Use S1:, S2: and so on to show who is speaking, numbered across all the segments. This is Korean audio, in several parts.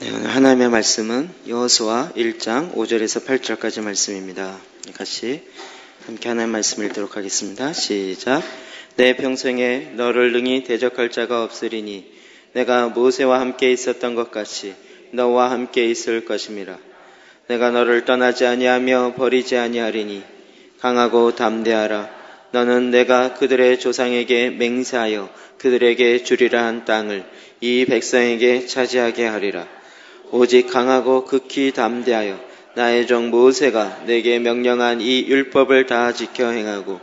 S1: 네, 오늘 하나님의 말씀은 여호수아 1장 5절에서 8절까지 말씀입니다. 같이 함께 하나님의 말씀 읽도록 하겠습니다. 시작. 내 평생에 너를 능히 대적할 자가 없으리니 내가 모세와 함께 있었던 것 같이 너와 함께 있을 것임이라. 내가 너를 떠나지 아니하며 버리지 아니하리니 강하고 담대하라. 너는 내가 그들의 조상에게 맹세하여 그들에게 주리라 한 땅을 이 백성에게 차지하게 하리라. 오직 강하고 극히 담대하여 나의 종 모세가 내게 명령한 이 율법을 다 지켜 행하고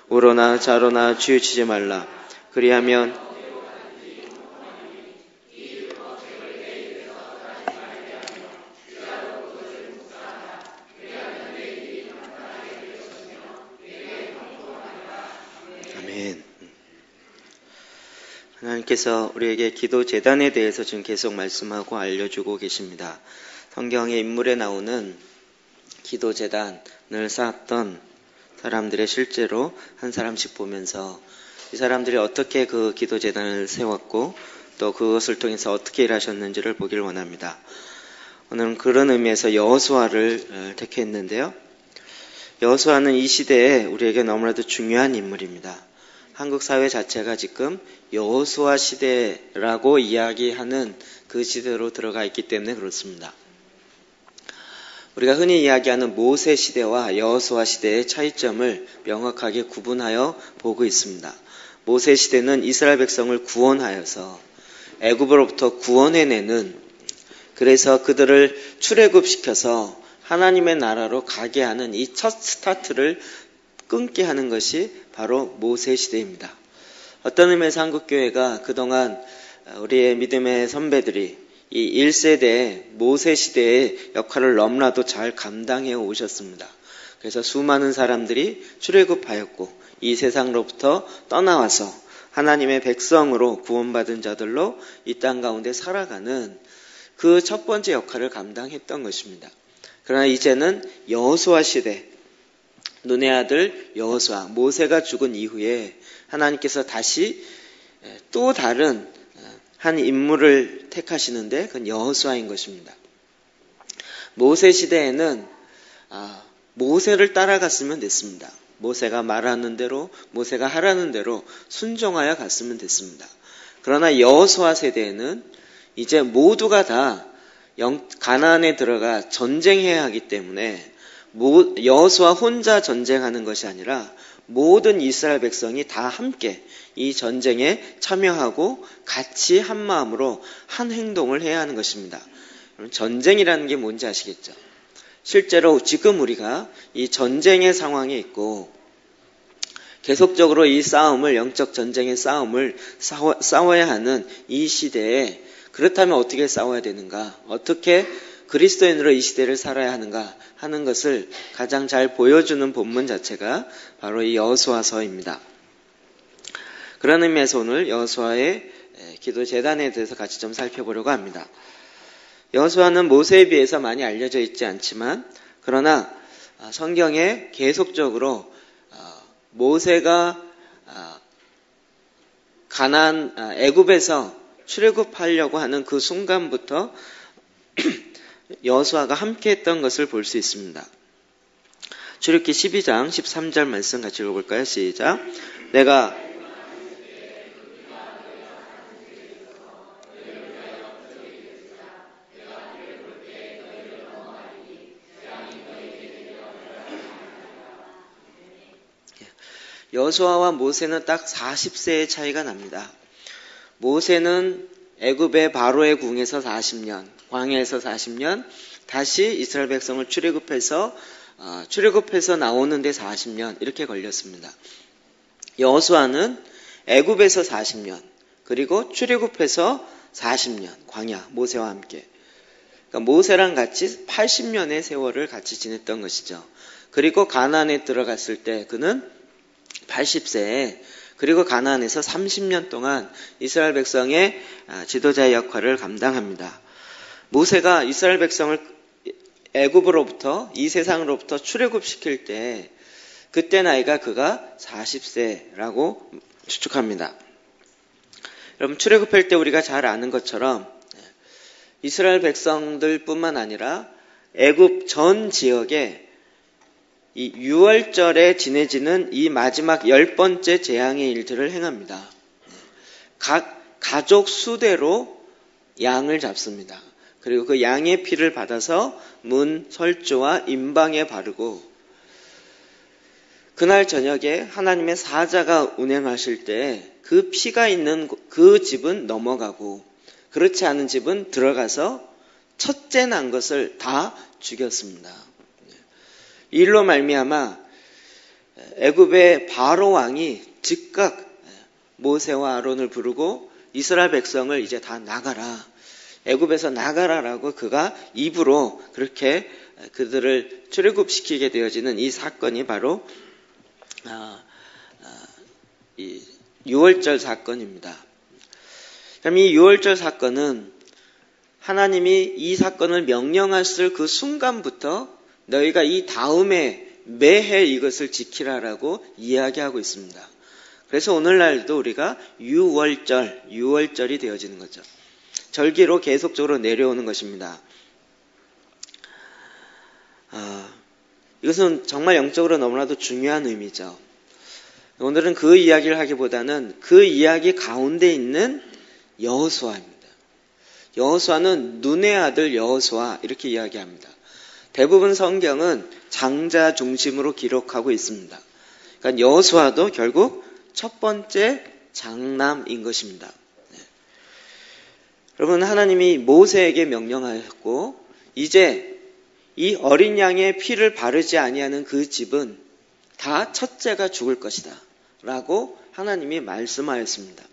S1: 우로나 좌로나 치우치지 말라. 그리하면 아멘. 하나님께서 우리에게 기도 제단에 대해서 지금 계속 말씀하고 알려주고 계십니다. 성경의 인물에 나오는 기도 제단을 쌓았던 사람들의 실제로 한 사람씩 보면서 이 사람들이 어떻게 그 기도 제단을 세웠고 또 그것을 통해서 어떻게 일하셨는지를 보기를 원합니다. 오늘은 그런 의미에서 여호수아를 택했는데요. 여호수아는 이 시대에 우리에게 너무나도 중요한 인물입니다. 한국 사회 자체가 지금 여호수아 시대라고 이야기하는 그 시대로 들어가 있기 때문에 그렇습니다. 우리가 흔히 이야기하는 모세 시대와 여호수아 시대의 차이점을 명확하게 구분하여 보고 있습니다. 모세 시대는 이스라엘 백성을 구원하여서 애굽으로부터 구원해내는, 그래서 그들을 출애굽시켜서 하나님의 나라로 가게 하는 이 첫 스타트를 끊게 하는 것이 바로 모세 시대입니다. 어떤 의미에서 한국교회가 그동안 우리의 믿음의 선배들이 이 1세대 모세 시대의 역할을 너무나도 잘 감당해 오셨습니다. 그래서 수많은 사람들이 출애굽하였고 이 세상으로부터 떠나와서 하나님의 백성으로 구원받은 자들로 이 땅 가운데 살아가는 그 첫 번째 역할을 감당했던 것입니다. 그러나 이제는 여호수아 시대, 눈의 아들 여호수아, 모세가 죽은 이후에 하나님께서 다시 또 다른 한 인물을 택하시는데 그건 여호수아인 것입니다. 모세 시대에는 모세를 따라갔으면 됐습니다. 모세가 말하는 대로, 모세가 하라는 대로 순종하여 갔으면 됐습니다. 그러나 여호수아 세대에는 이제 모두가 다 가나안에 들어가 전쟁해야 하기 때문에 여호수아 혼자 전쟁하는 것이 아니라 모든 이스라엘 백성이 다 함께 이 전쟁에 참여하고 같이 한 마음으로 한 행동을 해야 하는 것입니다. 전쟁이라는 게 뭔지 아시겠죠? 실제로 지금 우리가 이 전쟁의 상황에 있고 계속적으로 이 싸움을, 영적 전쟁의 싸움을 싸워야 하는 이 시대에 그렇다면 어떻게 싸워야 되는가? 어떻게 그리스도인으로 이 시대를 살아야 하는가 하는 것을 가장 잘 보여주는 본문 자체가 바로 이 여호수아서입니다. 그런 의미에서 오늘 여호수아의 기도 제단에 대해서 같이 좀 살펴보려고 합니다. 여호수아는 모세에 비해서 많이 알려져 있지 않지만 그러나 성경에 계속적으로 모세가 가나안 애굽에서 출애굽하려고 하는 그 순간부터 여호수아가 함께했던 것을 볼 수 있습니다. 출애굽기 12장 13절 말씀 같이 읽어볼까요? 시작. 내가 여호수아와 모세는 딱 40세의 차이가 납니다. 모세는 애굽의 바로의 궁에서 40년, 광야에서 40년, 다시 이스라엘 백성을 출애굽해서 나오는데 40년 이렇게 걸렸습니다. 여호수아는 애굽에서 40년, 그리고 출애굽해서 40년, 광야, 모세와 함께. 그러니까 모세랑 같이 80년의 세월을 같이 지냈던 것이죠. 그리고 가나안에 들어갔을 때 그는 80세에 그리고 가나안에서 30년 동안 이스라엘 백성의 지도자의 역할을 감당합니다. 모세가 이스라엘 백성을 애굽으로부터 이 세상으로부터 출애굽시킬 때 그때 나이가 그가 40세라고 추측합니다. 여러분 출애굽할 때 우리가 잘 아는 것처럼 이스라엘 백성들뿐만 아니라 애굽 전 지역에 이 6월절에 지내지는 이 마지막 10번째 재앙의 일들을 행합니다. 각 가족 수대로 양을 잡습니다. 그리고 그 양의 피를 받아서 문, 설조와 임방에 바르고 그날 저녁에 하나님의 사자가 운행하실 때 그 피가 있는 그 집은 넘어가고 그렇지 않은 집은 들어가서 첫째 난 것을 다 죽였습니다. 이 일로 말미암아 애굽의 바로 왕이 즉각 모세와 아론을 부르고 이스라엘 백성을 이제 다 나가라. 애굽에서 나가라라고 그가 입으로 그렇게 그들을 출애굽시키게 되어지는 이 사건이 바로 이 6월절 사건입니다. 그럼 이 6월절 사건은 하나님이 이 사건을 명령하실 그 순간부터 너희가 이 다음에 매해 이것을 지키라라고 이야기하고 있습니다. 그래서 오늘날도 우리가 6월절이 되어지는 거죠. 절기로 계속적으로 내려오는 것입니다. 이것은 정말 영적으로 너무나도 중요한 의미죠. 오늘은 그 이야기를 하기보다는 그 이야기 가운데 있는 여호수아입니다. 여호수아는 눈의 아들 여호수아 이렇게 이야기합니다. 대부분 성경은 장자 중심으로 기록하고 있습니다. 그러니까 여호수아도 결국 첫 번째 장남인 것입니다. 여러분, 하나님이 모세에게 명령하였고 이제 이 어린 양의 피를 바르지 아니하는 그 집은 다 첫째가 죽을 것이다 라고 하나님이 말씀하였습니다.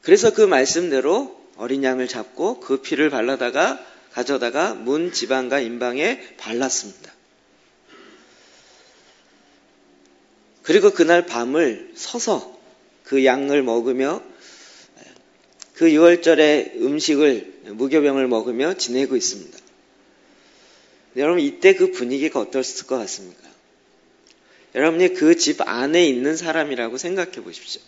S1: 그래서 그 말씀대로 어린 양을 잡고 그 피를 가져다가 문, 지방과 임방에 발랐습니다. 그리고 그날 밤을 서서 그 양을 먹으며 그 6월절의 무교병을 먹으며 지내고 있습니다. 여러분, 이때 그 분위기가 어떻을 것 같습니까? 여러분이 그 집 안에 있는 사람이라고 생각해 보십시오.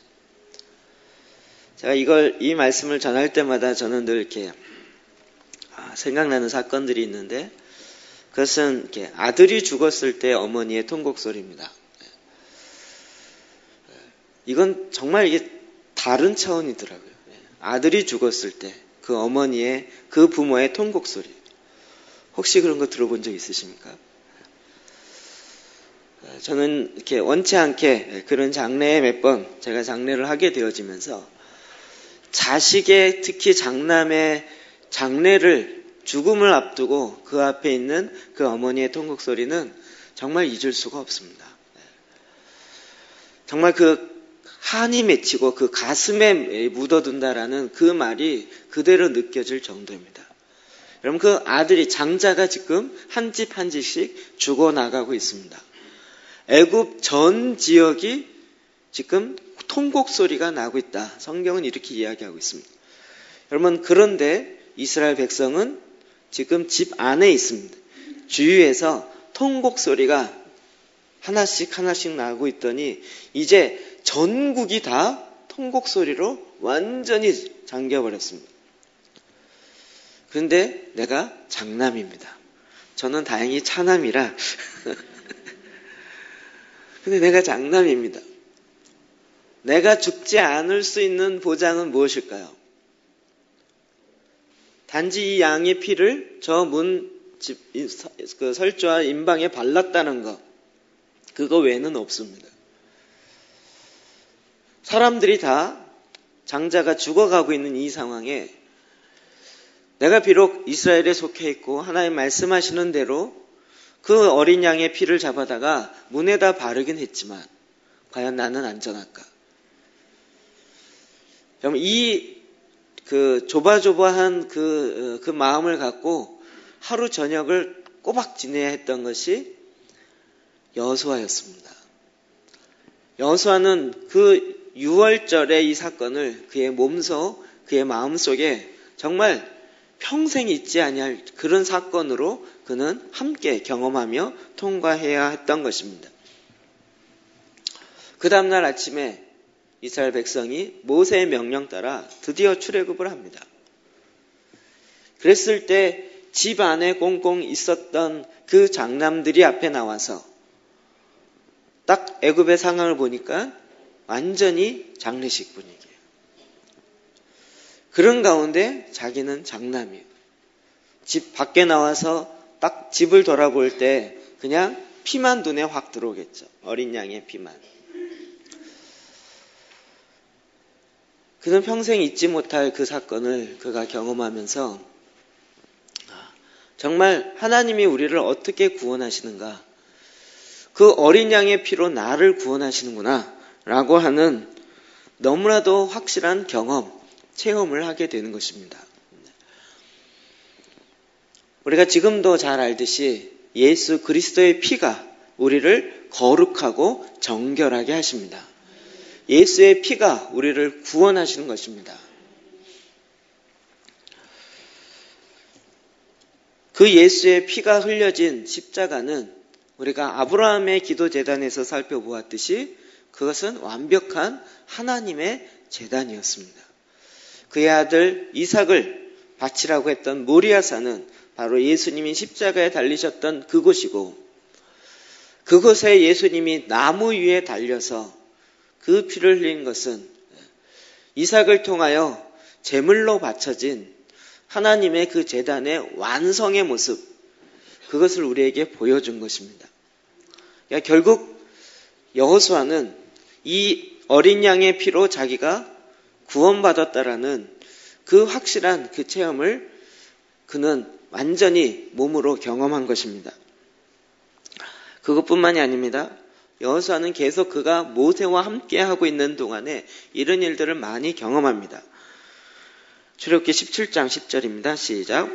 S1: 제가 이 말씀을 전할 때마다 저는 늘 이렇게 생각나는 사건들이 있는데, 그것은 이렇게 아들이 죽었을 때 어머니의 통곡 소리입니다. 이건 정말 이게 다른 차원이더라고요. 아들이 죽었을 때 그 어머니의, 그 부모의 통곡 소리. 혹시 그런 거 들어본 적 있으십니까? 저는 이렇게 원치 않게 그런 장례에 몇 번 제가 장례를 하게 되어지면서 자식의, 특히 장남의 장례를, 죽음을 앞두고 그 앞에 있는 그 어머니의 통곡 소리는 정말 잊을 수가 없습니다. 정말 그 한이 맺히고 그 가슴에 묻어둔다라는 그 말이 그대로 느껴질 정도입니다. 여러분, 그 아들이, 장자가 지금 한 집 한 집씩 죽어나가고 있습니다. 애굽 전 지역이 지금 통곡 소리가 나고 있다. 성경은 이렇게 이야기하고 있습니다. 여러분, 그런데 이스라엘 백성은 지금 집 안에 있습니다. 주위에서 통곡 소리가 하나씩 나고 있더니 이제 전국이 다 통곡 소리로 완전히 잠겨버렸습니다. 그런데 내가 장남입니다. 저는 다행히 차남이라 근데 내가 장남입니다. 내가 죽지 않을 수 있는 보장은 무엇일까요? 단지 이 양의 피를 저 그 설조와 임방에 발랐다는 것, 그거 외에는 없습니다. 사람들이 다 장자가 죽어가고 있는 이 상황에 내가 비록 이스라엘에 속해 있고 하나님 말씀하시는 대로 그 어린 양의 피를 잡아다가 문에다 바르긴 했지만 과연 나는 안전할까? 그럼 그 조바조바한 그 마음을 갖고 하루 저녁을 꼬박 지내야 했던 것이 여호수아였습니다. 여호수아는 그 6월절의 이 사건을 그의 몸소, 그의 마음속에 정말 평생 잊지 아니할 그런 사건으로 그는 함께 경험하며 통과해야 했던 것입니다. 그 다음날 아침에 이스라엘 백성이 모세의 명령 따라 드디어 출애굽을 합니다. 그랬을 때 집 안에 꽁꽁 있었던 그 장남들이 앞에 나와서 딱 애굽의 상황을 보니까 완전히 장례식 분위기예요. 그런 가운데 자기는 장남이에요. 집 밖에 나와서 딱 집을 돌아볼 때 그냥 피만 눈에 확 들어오겠죠. 어린 양의 피만. 그는 평생 잊지 못할 그 사건을 그가 경험하면서 정말 하나님이 우리를 어떻게 구원하시는가, 그 어린 양의 피로 나를 구원하시는구나 라고 하는 너무나도 확실한 경험, 체험을 하게 되는 것입니다. 우리가 지금도 잘 알듯이 예수 그리스도의 피가 우리를 거룩하고 정결하게 하십니다. 예수의 피가 우리를 구원하시는 것입니다. 그 예수의 피가 흘려진 십자가는 우리가 아브라함의 기도 제단에서 살펴보았듯이 그것은 완벽한 하나님의 제단이었습니다. 그의 아들 이삭을 바치라고 했던 모리아산은 바로 예수님이 십자가에 달리셨던 그곳이고, 그곳에 예수님이 나무 위에 달려서 그 피를 흘린 것은 이삭을 통하여 제물로 바쳐진 하나님의 그 제단의 완성의 모습, 그것을 우리에게 보여준 것입니다. 그러니까 결국 여호수아는 이 어린 양의 피로 자기가 구원받았다라는 그 확실한 그 체험을 그는 완전히 몸으로 경험한 것입니다. 그것뿐만이 아닙니다. 여호수아는 계속 그가 모세와 함께 하고 있는 동안에 이런 일들을 많이 경험합니다. 출애굽기 17장 10절입니다. 시작.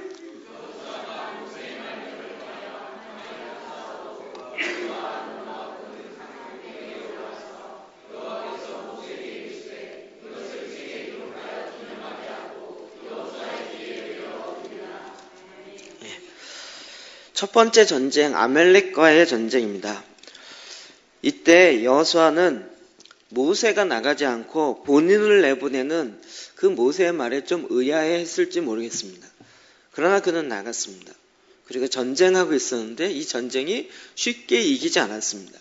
S1: 첫 번째 전쟁, 아멜렉과의 전쟁입니다. 이때 여호수아는 모세가 나가지 않고 본인을 내보내는 그 모세의 말에 좀 의아해했을지 모르겠습니다. 그러나 그는 나갔습니다. 그리고 전쟁하고 있었는데 이 전쟁이 쉽게 이기지 않았습니다.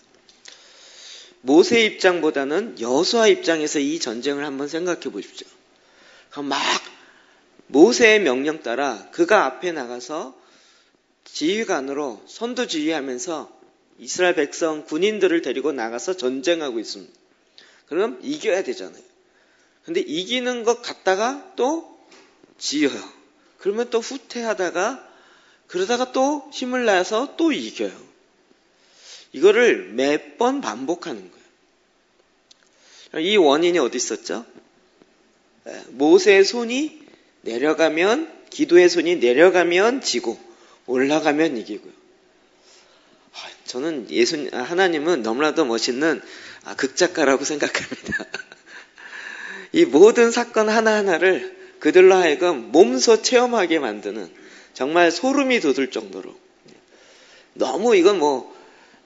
S1: 모세 입장보다는 여호수아 입장에서 이 전쟁을 한번 생각해 보십시오. 막 모세의 명령 따라 그가 앞에 나가서 지휘관으로 선두지휘하면서 이스라엘 백성 군인들을 데리고 나가서 전쟁하고 있습니다. 그럼 이겨야 되잖아요. 근데 이기는 것 같다가 또 지어요. 그러면 또 후퇴하다가 그러다가 또 힘을 내서 또 이겨요. 이거를 몇 번 반복하는 거예요. 이 원인이 어디 있었죠? 모세의 손이 내려가면, 기도의 손이 내려가면 지고 올라가면 이기고요. 저는 하나님은 너무나도 멋있는 극작가라고 생각합니다. 이 모든 사건 하나하나를 그들로 하여금 몸소 체험하게 만드는, 정말 소름이 돋을 정도로, 너무 이건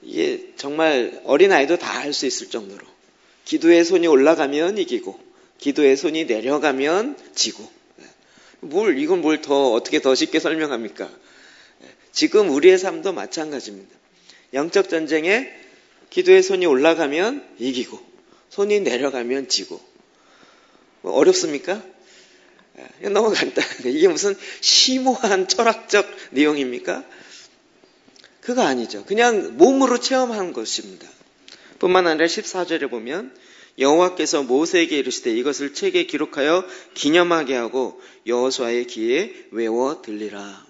S1: 이게 정말 어린아이도 다 할 수 있을 정도로, 기도의 손이 올라가면 이기고 기도의 손이 내려가면 지고, 이건 뭘 어떻게 더 쉽게 설명합니까? 지금 우리의 삶도 마찬가지입니다. 영적 전쟁에 기도의 손이 올라가면 이기고 손이 내려가면 지고. 어렵습니까? 너무 간단해요. 이게 무슨 심오한 철학적 내용입니까? 그거 아니죠. 그냥 몸으로 체험한 것입니다. 뿐만 아니라 14절에 보면 여호와께서 모세에게 이르시되 이것을 책에 기록하여 기념하게 하고 여호수아의 귀에 외워 들리라.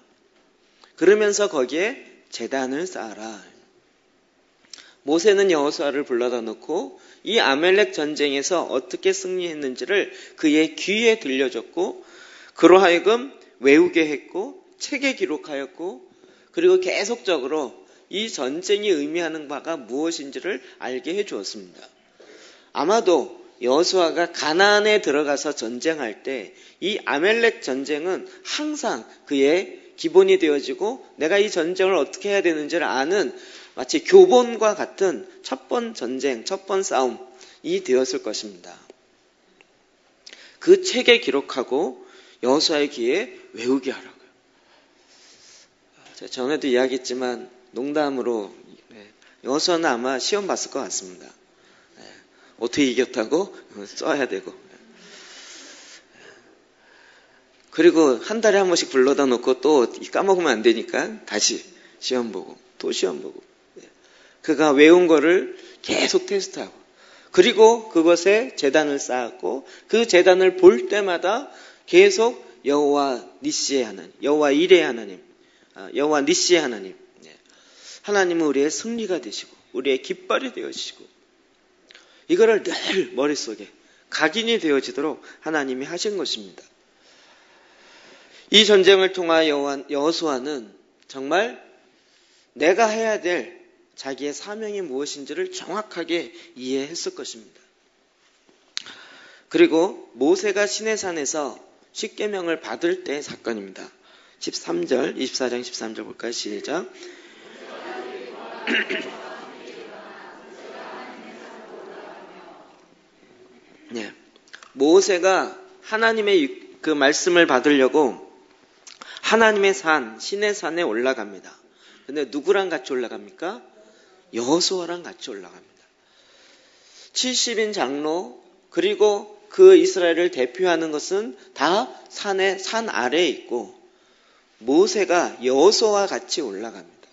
S1: 그러면서 거기에 제단을 쌓아라. 모세는 여호수아를 불러다 놓고 이 아멜렉 전쟁에서 어떻게 승리했는지를 그의 귀에 들려줬고, 그로 하여금 외우게 했고 책에 기록하였고, 그리고 계속적으로 이 전쟁이 의미하는 바가 무엇인지를 알게 해주었습니다. 아마도 여호수아가 가나안에 들어가서 전쟁할 때 이 아멜렉 전쟁은 항상 그의 기본이 되어지고 내가 이 전쟁을 어떻게 해야 되는지를 아는 마치 교본과 같은 첫 번 전쟁, 첫 번 싸움이 되었을 것입니다. 그 책에 기록하고 여호수아의 귀에 외우게 하라고요. 전에도 이야기했지만 농담으로 여호수아는 아마 시험 봤을 것 같습니다. 어떻게 이겼다고 써야 되고. 그리고 한 달에 한 번씩 불러다 놓고 또 까먹으면 안 되니까 다시 시험 보고 또 시험 보고. 그가 외운 거를 계속 테스트하고, 그리고 그것에 제단을 쌓았고, 그 제단을 볼 때마다 계속 여호와 니시의 하나님, 여호와 이레의 하나님, 여호와 니시의 하나님, 하나님은 우리의 승리가 되시고 우리의 깃발이 되어지시고, 이거를 늘 머릿속에 각인이 되어지도록 하나님이 하신 것입니다. 이 전쟁을 통하여 여호수아는 정말 내가 해야 될 자기의 사명이 무엇인지를 정확하게 이해했을 것입니다. 그리고 모세가 시내산에서 십계명을 받을 때의 사건입니다. 13절, 24장 13절 볼까요? 시작. 네. 모세가 하나님의 그 말씀을 받으려고 하나님의 산, 시내산에 올라갑니다. 근데 누구랑 같이 올라갑니까? 여호수아랑 같이 올라갑니다. 70인 장로, 그리고 그 이스라엘을 대표하는 것은 다 산 아래에 있고, 모세가 여호수아와 같이 올라갑니다.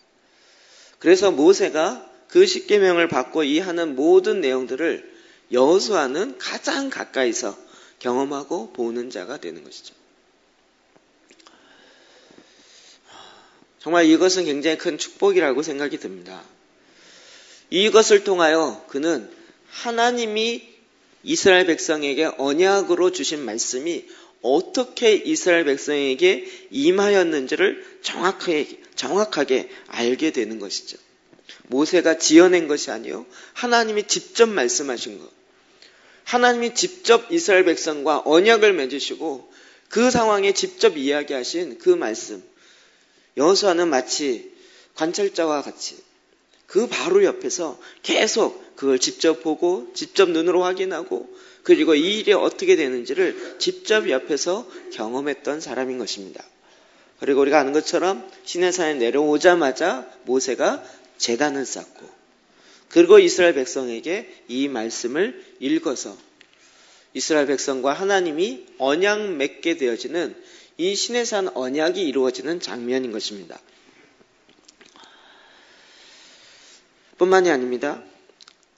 S1: 그래서 모세가 그 십계명을 받고 이 하는 모든 내용들을 여호수아는 가장 가까이서 경험하고 보는 자가 되는 것이죠. 정말 이것은 굉장히 큰 축복이라고 생각이 듭니다. 이것을 통하여 그는 하나님이 이스라엘 백성에게 언약으로 주신 말씀이 어떻게 이스라엘 백성에게 임하였는지를 정확하게 알게 되는 것이죠. 모세가 지어낸 것이 아니요, 하나님이 직접 말씀하신 것. 하나님이 직접 이스라엘 백성과 언약을 맺으시고 그 상황에 직접 이야기하신 그 말씀. 여호수아는 마치 관찰자와 같이 그 바로 옆에서 계속 그걸 직접 보고 직접 눈으로 확인하고, 그리고 이 일이 어떻게 되는지를 직접 옆에서 경험했던 사람인 것입니다. 그리고 우리가 아는 것처럼 시내산에 내려오자마자 모세가 제단을 쌓고, 그리고 이스라엘 백성에게 이 말씀을 읽어서 이스라엘 백성과 하나님이 언약 맺게 되어지는 이 시내산 언약이 이루어지는 장면인 것입니다. 뿐만이 아닙니다.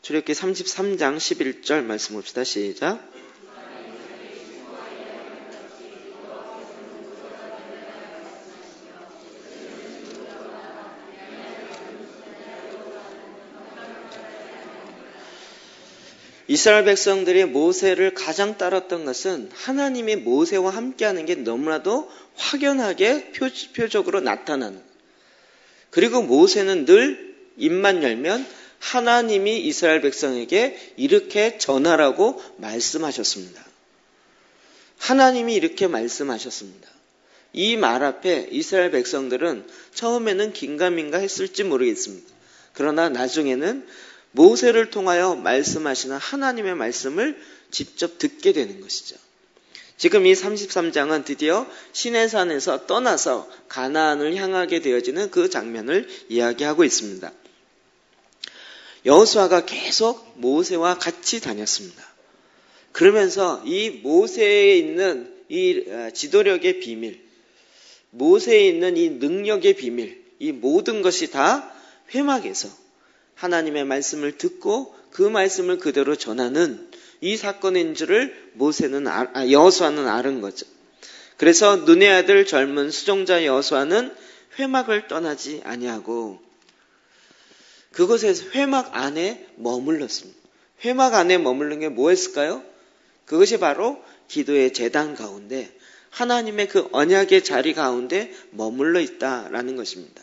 S1: 출애굽기 33장 11절 말씀 봅시다. 시작. 이스라엘 백성들이 모세를 가장 따랐던 것은 하나님이 모세와 함께하는 게 너무나도 확연하게 표적으로 나타나는, 그리고 모세는 늘 입만 열면 하나님이 이스라엘 백성에게 이렇게 전하라고 말씀하셨습니다. 하나님이 이렇게 말씀하셨습니다. 이 말 앞에 이스라엘 백성들은 처음에는 긴가민가 했을지 모르겠습니다. 그러나 나중에는 모세를 통하여 말씀하시는 하나님의 말씀을 직접 듣게 되는 것이죠. 지금 이 33장은 드디어 시내산에서 떠나서 가나안을 향하게 되어지는 그 장면을 이야기하고 있습니다. 여호수아가 계속 모세와 같이 다녔습니다. 그러면서 이 모세에 있는 이 지도력의 비밀, 모세에 있는 이 능력의 비밀, 이 모든 것이 다 회막에서 하나님의 말씀을 듣고 그 말씀을 그대로 전하는 이 사건인 줄을 여호수아는 아는 거죠. 그래서 눈의 아들 젊은 수종자 여호수아는 회막을 떠나지 아니하고 그곳에서 회막 안에 머물렀습니다. 회막 안에 머무른 게 뭐였을까요? 그것이 바로 기도의 제단 가운데 하나님의 그 언약의 자리 가운데 머물러 있다라는 것입니다.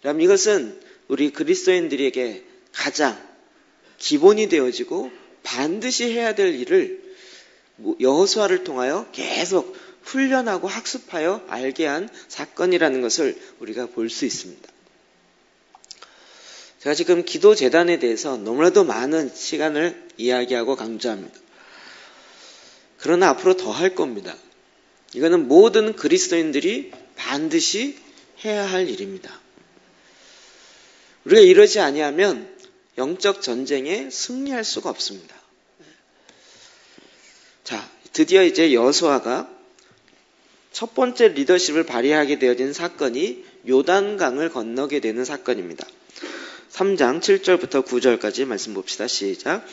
S1: 그럼 이것은 우리 그리스도인들에게 가장 기본이 되어지고 반드시 해야 될 일을 여호수아를 통하여 계속 훈련하고 학습하여 알게 한 사건이라는 것을 우리가 볼 수 있습니다. 제가 지금 기도 제단에 대해서 너무나도 많은 시간을 이야기하고 강조합니다. 그러나 앞으로 더 할 겁니다. 이거는 모든 그리스도인들이 반드시 해야 할 일입니다. 우리가 이러지 아니하면 영적 전쟁에 승리할 수가 없습니다. 자, 드디어 이제 여호수아가 첫 번째 리더십을 발휘하게 되어진 사건이 요단강을 건너게 되는 사건입니다. 3장 7절부터 9절까지 말씀 봅시다. 시작.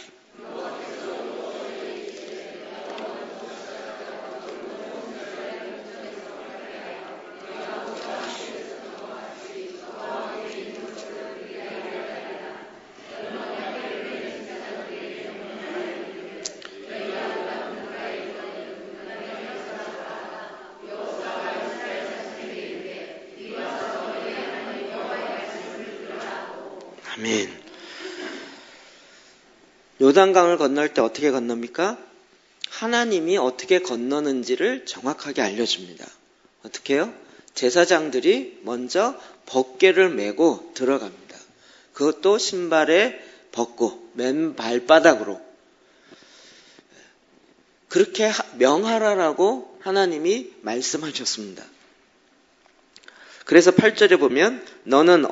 S1: 아멘. 요단강을 건널 때 어떻게 건넙니까? 하나님이 어떻게 건너는지를 정확하게 알려줍니다. 어떻게 해요? 제사장들이 먼저 벗개를 메고 들어갑니다. 그것도 신발에 벗고 맨 발바닥으로. 그렇게 명하라라고 하나님이 말씀하셨습니다. 그래서 8절에 보면 너는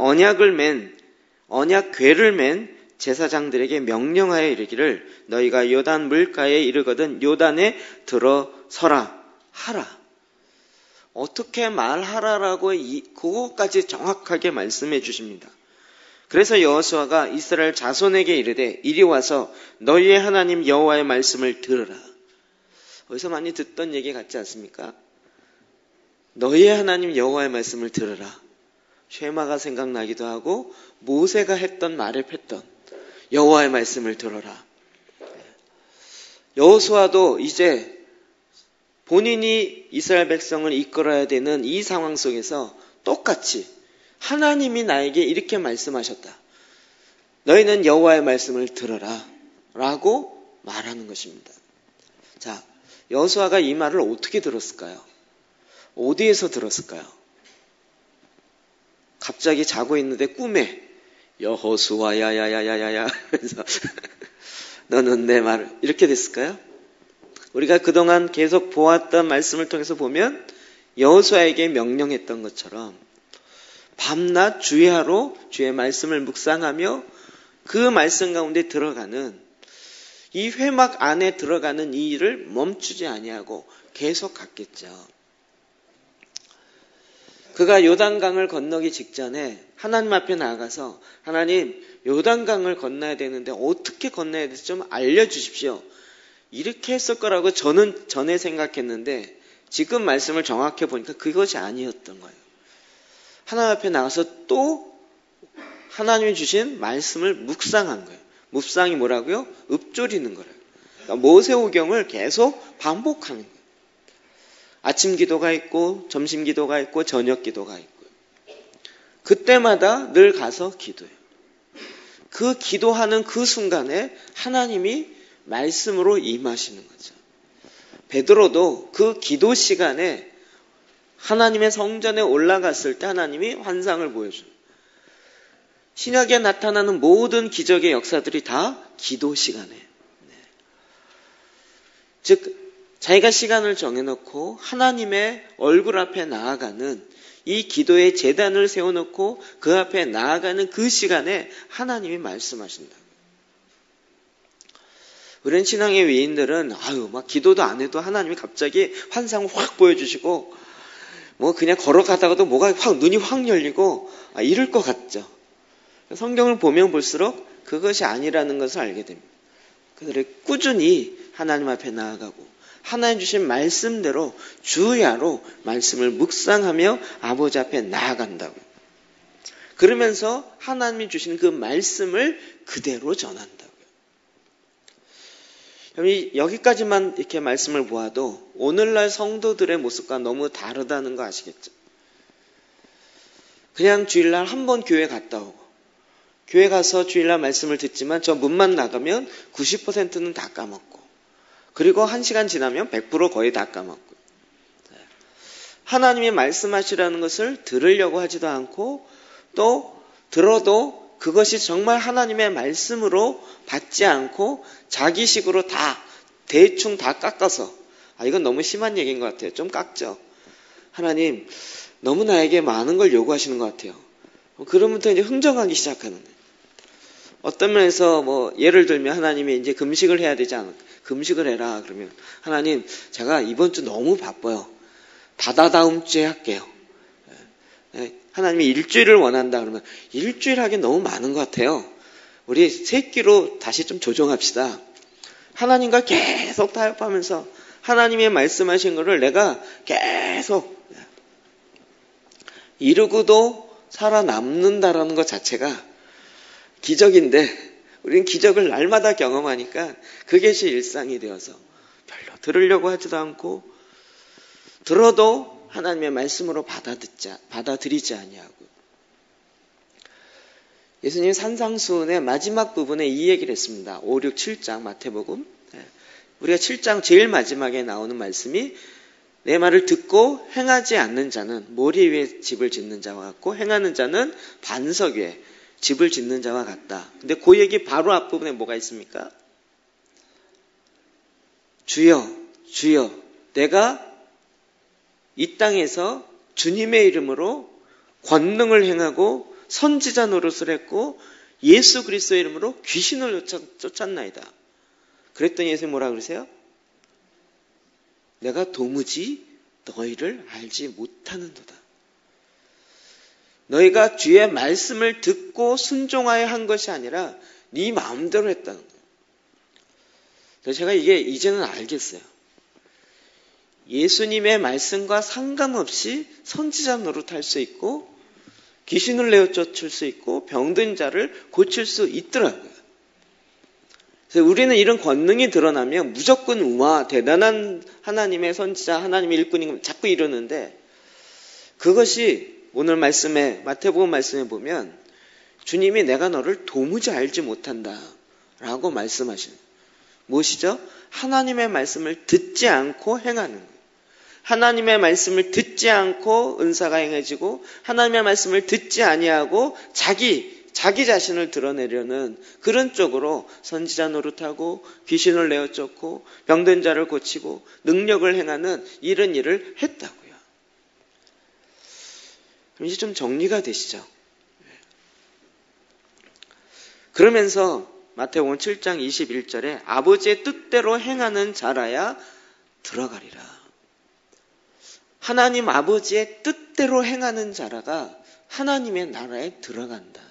S1: 언약궤를 맨 제사장들에게 명령하여 이르기를 너희가 요단 물가에 이르거든 요단에 들어서라 하라. 어떻게 말하라라고 그것까지 정확하게 말씀해 주십니다. 그래서 여호수아가 이스라엘 자손에게 이르되 이리 와서 너희의 하나님 여호와의 말씀을 들으라. 어디서 많이 듣던 얘기 같지 않습니까? 너희의 하나님 여호와의 말씀을 들으라. 쉐마가 생각나기도 하고 모세가 했던 말을 팼던 여호와의 말씀을 들어라. 여호수아도 이제 본인이 이스라엘 백성을 이끌어야 되는 이 상황 속에서 똑같이 하나님이 나에게 이렇게 말씀하셨다. 너희는 여호와의 말씀을 들어라 라고 말하는 것입니다. 자, 여호수아가 이 말을 어떻게 들었을까요? 어디에서 들었을까요? 갑자기 자고 있는데 꿈에 여호수아 야야야야야야 하면서 너는 내 말을 이렇게 됐을까요? 우리가 그동안 계속 보았던 말씀을 통해서 보면 여호수아에게 명령했던 것처럼 밤낮 주의하로 주의 말씀을 묵상하며 그 말씀 가운데 들어가는 이 회막 안에 들어가는 이 일을 멈추지 아니하고 계속 갔겠죠. 그가 요단강을 건너기 직전에 하나님 앞에 나아가서 하나님 요단강을 건너야 되는데 어떻게 건너야 될지 좀 알려주십시오. 이렇게 했을 거라고 저는 전에 생각했는데 지금 말씀을 정확히 보니까 그것이 아니었던 거예요. 하나님 앞에 나가서 또 하나님이 주신 말씀을 묵상한 거예요. 묵상이 뭐라고요? 읊조리는 거예요. 그러니까 모세오경을 계속 반복하는 거예요. 아침 기도가 있고 점심 기도가 있고 저녁 기도가 있고요. 그때마다 늘 가서 기도해요. 그 기도하는 그 순간에 하나님이 말씀으로 임하시는 거죠. 베드로도 그 기도 시간에 하나님의 성전에 올라갔을 때 하나님이 환상을 보여줘요. 신약에 나타나는 모든 기적의 역사들이 다 기도 시간에. 즉 자기가 시간을 정해놓고 하나님의 얼굴 앞에 나아가는 이 기도의 제단을 세워놓고 그 앞에 나아가는 그 시간에 하나님이 말씀하신다. 우리는 신앙의 위인들은 막 기도도 안 해도 하나님이 갑자기 환상을 확 보여주시고 뭐 그냥 걸어가다가도 뭐가 눈이 확 열리고 이럴 것 같죠. 성경을 보면 볼수록 그것이 아니라는 것을 알게 됩니다. 그들이 꾸준히 하나님 앞에 나아가고 하나님 주신 말씀대로 주야로 말씀을 묵상하며 아버지 앞에 나아간다고요. 그러면서 하나님이 주신 그 말씀을 그대로 전한다고요. 여기까지만 이렇게 말씀을 보아도 오늘날 성도들의 모습과 너무 다르다는 거 아시겠죠? 그냥 주일날 한 번 교회 갔다 오고 교회 가서 주일날 말씀을 듣지만 저 문만 나가면 90%는 다 까먹고 그리고 1시간 지나면 100% 거의 다 까먹고 하나님이 말씀하시라는 것을 들으려고 하지도 않고 또 들어도 그것이 정말 하나님의 말씀으로 받지 않고 자기식으로 다 대충 다 깎아서 이건 너무 심한 얘기인 것 같아요. 좀 깎죠. 하나님 너무 나에게 많은 걸 요구하시는 것 같아요. 그러면부터 이제 흥정하기 시작하는 거예요. 어떤 면에서 뭐 예를 들면 하나님이 이제 금식을 해야 되지 않을까? 금식을 해라 그러면 하나님 제가 이번 주 너무 바빠요. 다다다음 주에 할게요. 하나님이 일주일을 원한다 그러면 일주일 하기 너무 많은 것 같아요. 우리 세 끼로 다시 좀 조정합시다. 하나님과 계속 타협하면서 하나님의 말씀하신 것을 내가 계속 이루고도 살아남는다라는 것 자체가 기적인데 우리는 기적을 날마다 경험하니까 그것이 일상이 되어서 별로 들으려고 하지도 않고 들어도 하나님의 말씀으로 받아들이지 아니하고 예수님 산상수훈의 마지막 부분에 이 얘기를 했습니다. 5, 6, 7장 마태복음 우리가 7장 제일 마지막에 나오는 말씀이 내 말을 듣고 행하지 않는 자는 모래 위에 집을 짓는 자와 같고 행하는 자는 반석 위에 집을 짓는 자와 같다. 근데 그 얘기 바로 앞부분에 뭐가 있습니까? 주여 주여 내가 이 땅에서 주님의 이름으로 권능을 행하고 선지자 노릇을 했고 예수 그리스도의 이름으로 귀신을 쫓았나이다. 그랬더니 예수님 뭐라 그러세요? 내가 도무지 너희를 알지 못하는도다. 너희가 주의 말씀을 듣고 순종하여 한 것이 아니라 네 마음대로 했다는 거예요. 그래서 제가 이게 이제는 알겠어요. 예수님의 말씀과 상관없이 선지자 노릇할 수 있고 귀신을 내어 쫓을 수 있고 병든 자를 고칠 수 있더라고요. 그래서 우리는 이런 권능이 드러나면 무조건 우와 대단한 하나님의 선지자 하나님의 일꾼인 자꾸 이러는데 그것이 오늘 말씀에 마태복음 말씀에 보면 주님이 내가 너를 도무지 알지 못한다 라고 말씀하시는 무엇이죠? 하나님의 말씀을 듣지 않고 행하는 거예요. 하나님의 말씀을 듣지 않고 은사가 행해지고 하나님의 말씀을 듣지 아니하고 자기 자신을 드러내려는 그런 쪽으로 선지자 노릇하고 귀신을 내어 쫓고 병든 자를 고치고 능력을 행하는 이런 일을 했다고요. 그럼 이제 좀 정리가 되시죠? 그러면서 마태복음 7장 21절에 아버지의 뜻대로 행하는 자라야 들어가리라. 하나님 아버지의 뜻대로 행하는 자라가 하나님의 나라에 들어간다.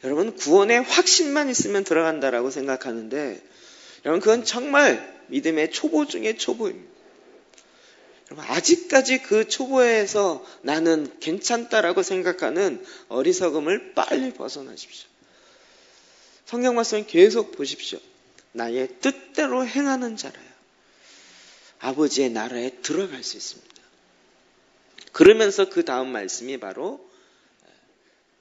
S1: 여러분 구원의 확신만 있으면 들어간다라고 생각하는데 여러분 그건 정말 믿음의 초보 중에 초보입니다. 여러분 아직까지 그 초보에서 나는 괜찮다라고 생각하는 어리석음을 빨리 벗어나십시오. 성경 말씀을 계속 보십시오. 나의 뜻대로 행하는 자라야 아버지의 나라에 들어갈 수 있습니다. 그러면서 그 다음 말씀이 바로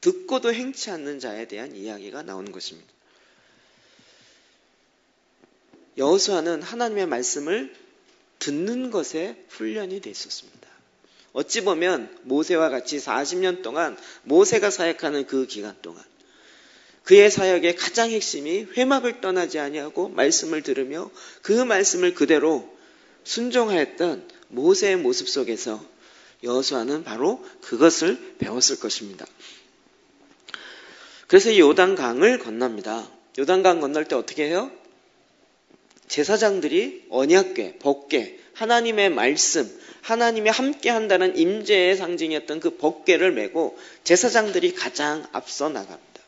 S1: 듣고도 행치 않는 자에 대한 이야기가 나오는 것입니다. 여호수아는 하나님의 말씀을 듣는 것에 훈련이 돼 있었습니다. 어찌 보면 모세와 같이 40년 동안 모세가 사역하는 그 기간 동안 그의 사역의 가장 핵심이 회막을 떠나지 아니하고 말씀을 들으며 그 말씀을 그대로 순종하였던 모세의 모습 속에서 여호수아는 바로 그것을 배웠을 것입니다. 그래서 이 요단강을 건넙니다. 요단강 건널 때 어떻게 해요? 제사장들이 언약궤, 법궤, 하나님의 말씀, 하나님이 함께 한다는 임재의 상징이었던 그 법궤를 메고 제사장들이 가장 앞서 나갑니다.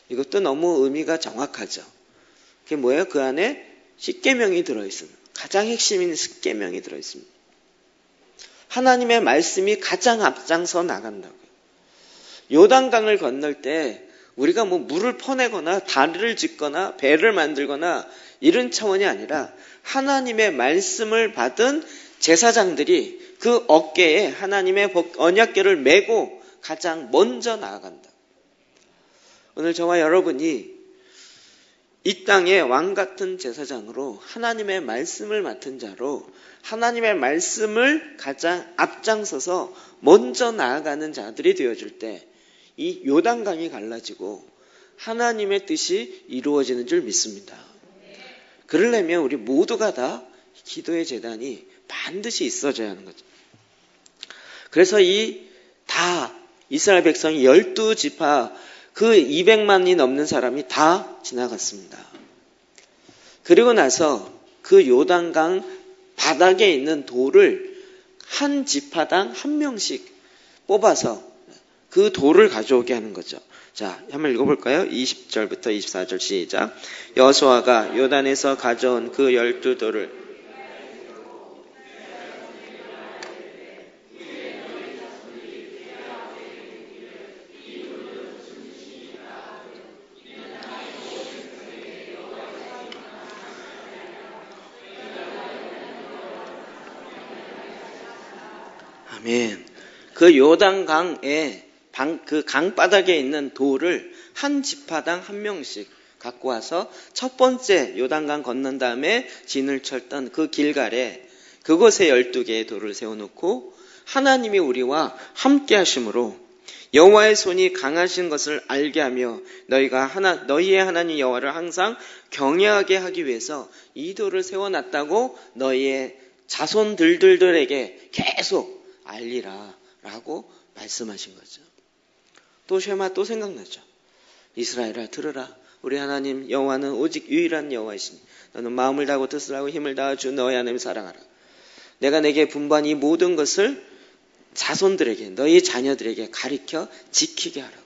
S1: 이것도 너무 의미가 정확하죠. 그게 뭐예요? 그 안에 십계명이 들어있습니다. 가장 핵심인 십계명이 들어있습니다. 하나님의 말씀이 가장 앞장서 나간다고요. 요단강을 건널 때 우리가 뭐 물을 퍼내거나 다리를 짓거나 배를 만들거나 이런 차원이 아니라 하나님의 말씀을 받은 제사장들이 그 어깨에 하나님의 언약궤를 메고 가장 먼저 나아간다. 오늘 저와 여러분이 이 땅의 왕같은 제사장으로 하나님의 말씀을 맡은 자로 하나님의 말씀을 가장 앞장서서 먼저 나아가는 자들이 되어줄 때 이 요단강이 갈라지고 하나님의 뜻이 이루어지는 줄 믿습니다. 그러려면 우리 모두가 다 기도의 제단이 반드시 있어져야 하는 거죠. 그래서 다 이스라엘 백성이 12지파 그 200만이 넘는 사람이 다 지나갔습니다. 그리고 나서 그 요단강 바닥에 있는 돌을 한 지파당 한 명씩 뽑아서 그 돌을 가져오게 하는 거죠. 자, 한번 읽어볼까요? 20절부터 24절 시작. 여호수아가 요단에서 가져온 그 12돌을 아멘. 그 요단강에 그 강바닥에 있는 돌을 한 지파당 한 명씩 갖고 와서 첫 번째 요단강 건넌 다음에 진을 쳤던 그 길갈에 그곳에 12개의 돌을 세워놓고 하나님이 우리와 함께 하심으로 여호와의 손이 강하신 것을 알게 하며 너희의 하나님 여호와를 항상 경외하게 하기 위해서 이 돌을 세워놨다고 너희의 자손들에게 계속 알리라 라고 말씀하신 거죠. 또 쉐마 또 생각나죠. 이스라엘아 들으라. 우리 하나님 여호와는 오직 유일한 여호와이시니 너는 마음을 다하고 뜻을 하고 힘을 다하여 주 너희 하나님을 사랑하라. 내가 내게 분부한 이 모든 것을 자손들에게 너희 자녀들에게 가르쳐 지키게 하라고요.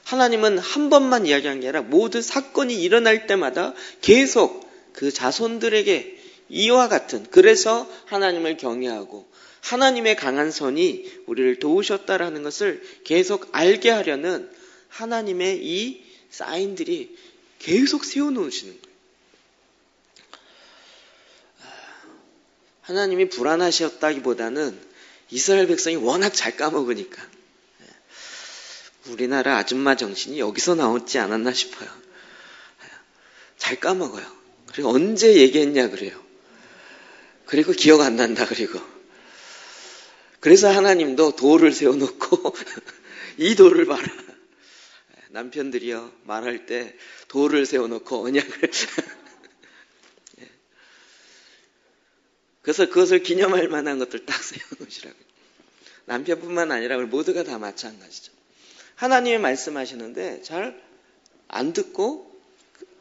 S1: 하나님은 한 번만 이야기한 게 아니라 모든 사건이 일어날 때마다 계속 그 자손들에게 이와 같은 그래서 하나님을 경외하고 하나님의 강한 손이 우리를 도우셨다라는 것을 계속 알게 하려는 하나님의 이 사인들이 계속 세워놓으시는 거예요. 하나님이 불안하셨다기보다는 이스라엘 백성이 워낙 잘 까먹으니까 우리나라 아줌마 정신이 여기서 나오지 않았나 싶어요. 잘 까먹어요. 그리고 언제 얘기했냐 그래요. 그리고 기억 안 난다 그리고 그래서 하나님도 돌을 세워놓고 이 돌을 봐라. 남편들이요 말할 때 돌을 세워놓고 언약을 그래서 그것을 기념할 만한 것들 딱 세워놓으시라고요. 남편뿐만 아니라 우리 모두가 다 마찬가지죠. 하나님이 말씀하시는데 잘 안 듣고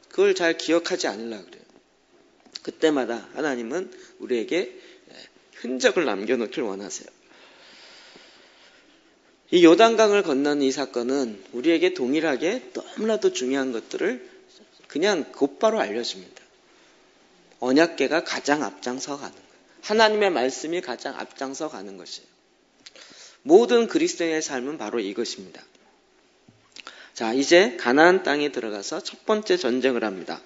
S1: 그걸 잘 기억하지 않으려고 그래요. 그때마다 하나님은 우리에게 흔적을 남겨놓길 원하세요. 이 요단강을 건너는 이 사건은 우리에게 동일하게 너무나도 중요한 것들을 그냥 곧바로 알려줍니다. 언약궤가 가장 앞장서 가는 거예요. 하나님의 말씀이 가장 앞장서 가는 것이에요. 모든 그리스도인의 삶은 바로 이것입니다. 자, 이제 가나안 땅에 들어가서 첫 번째 전쟁을 합니다.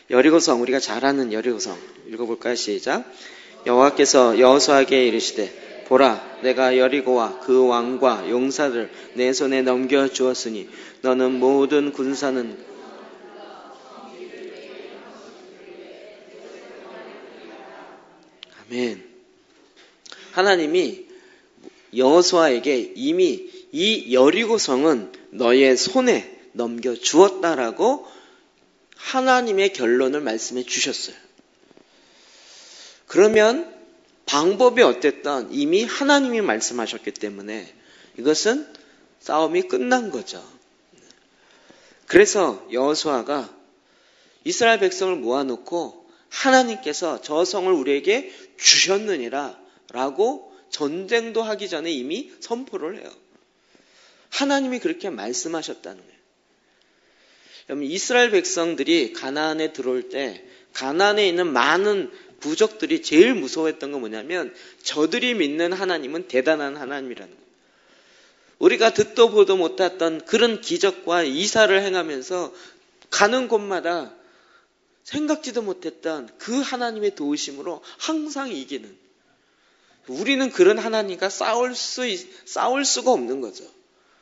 S1: 여리고성, 우리가 잘 아는 여리고성 읽어볼까요? 시작. 여호와께서 여호수아에게 이르시되 보라, 내가 여리고와 그 왕과 용사들 내 손에 넘겨주었으니 너는 모든 군사는 아멘. 하나님이 여호수아에게 이미 이 여리고성은 너의 손에 넘겨주었다라고 하나님의 결론을 말씀해 주셨어요. 그러면 방법이 어땠든 이미 하나님이 말씀하셨기 때문에 이것은 싸움이 끝난 거죠. 그래서 여호수아가 이스라엘 백성을 모아놓고 하나님께서 저 성을 우리에게 주셨느니라 라고 전쟁도 하기 전에 이미 선포를 해요. 하나님이 그렇게 말씀하셨다는 거예요. 여러분, 이스라엘 백성들이 가나안에 들어올 때 가나안에 있는 많은 부족들이 제일 무서워했던 건 뭐냐면 저들이 믿는 하나님은 대단한 하나님이라는 거예요. 우리가 듣도 보도 못했던 그런 기적과 이사를 행하면서 가는 곳마다 생각지도 못했던 그 하나님의 도우심으로 항상 이기는, 우리는 그런 하나님과 싸울 수가 없는 거죠.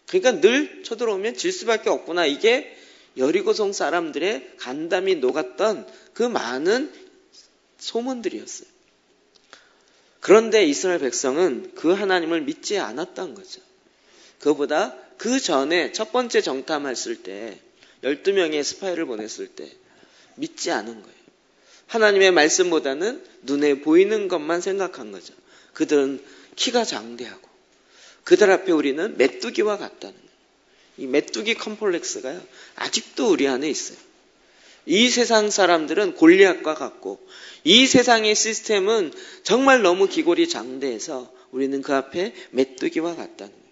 S1: 그러니까 늘 쳐들어오면 질 수밖에 없구나. 이게 여리고성 사람들의 간담이 녹았던 그 많은 소문들이었어요. 그런데 이스라엘 백성은 그 하나님을 믿지 않았던 거죠. 그보다 그 전에 첫 번째 정탐했을 때 12명의 스파이를 보냈을 때 믿지 않은 거예요. 하나님의 말씀보다는 눈에 보이는 것만 생각한 거죠. 그들은 키가 장대하고 그들 앞에 우리는 메뚜기와 같다는 거예요. 이 메뚜기 컴플렉스가요, 아직도 우리 안에 있어요. 이 세상 사람들은 골리앗과 같고 이 세상의 시스템은 정말 너무 기골이 장대해서 우리는 그 앞에 메뚜기와 같다는 거예요.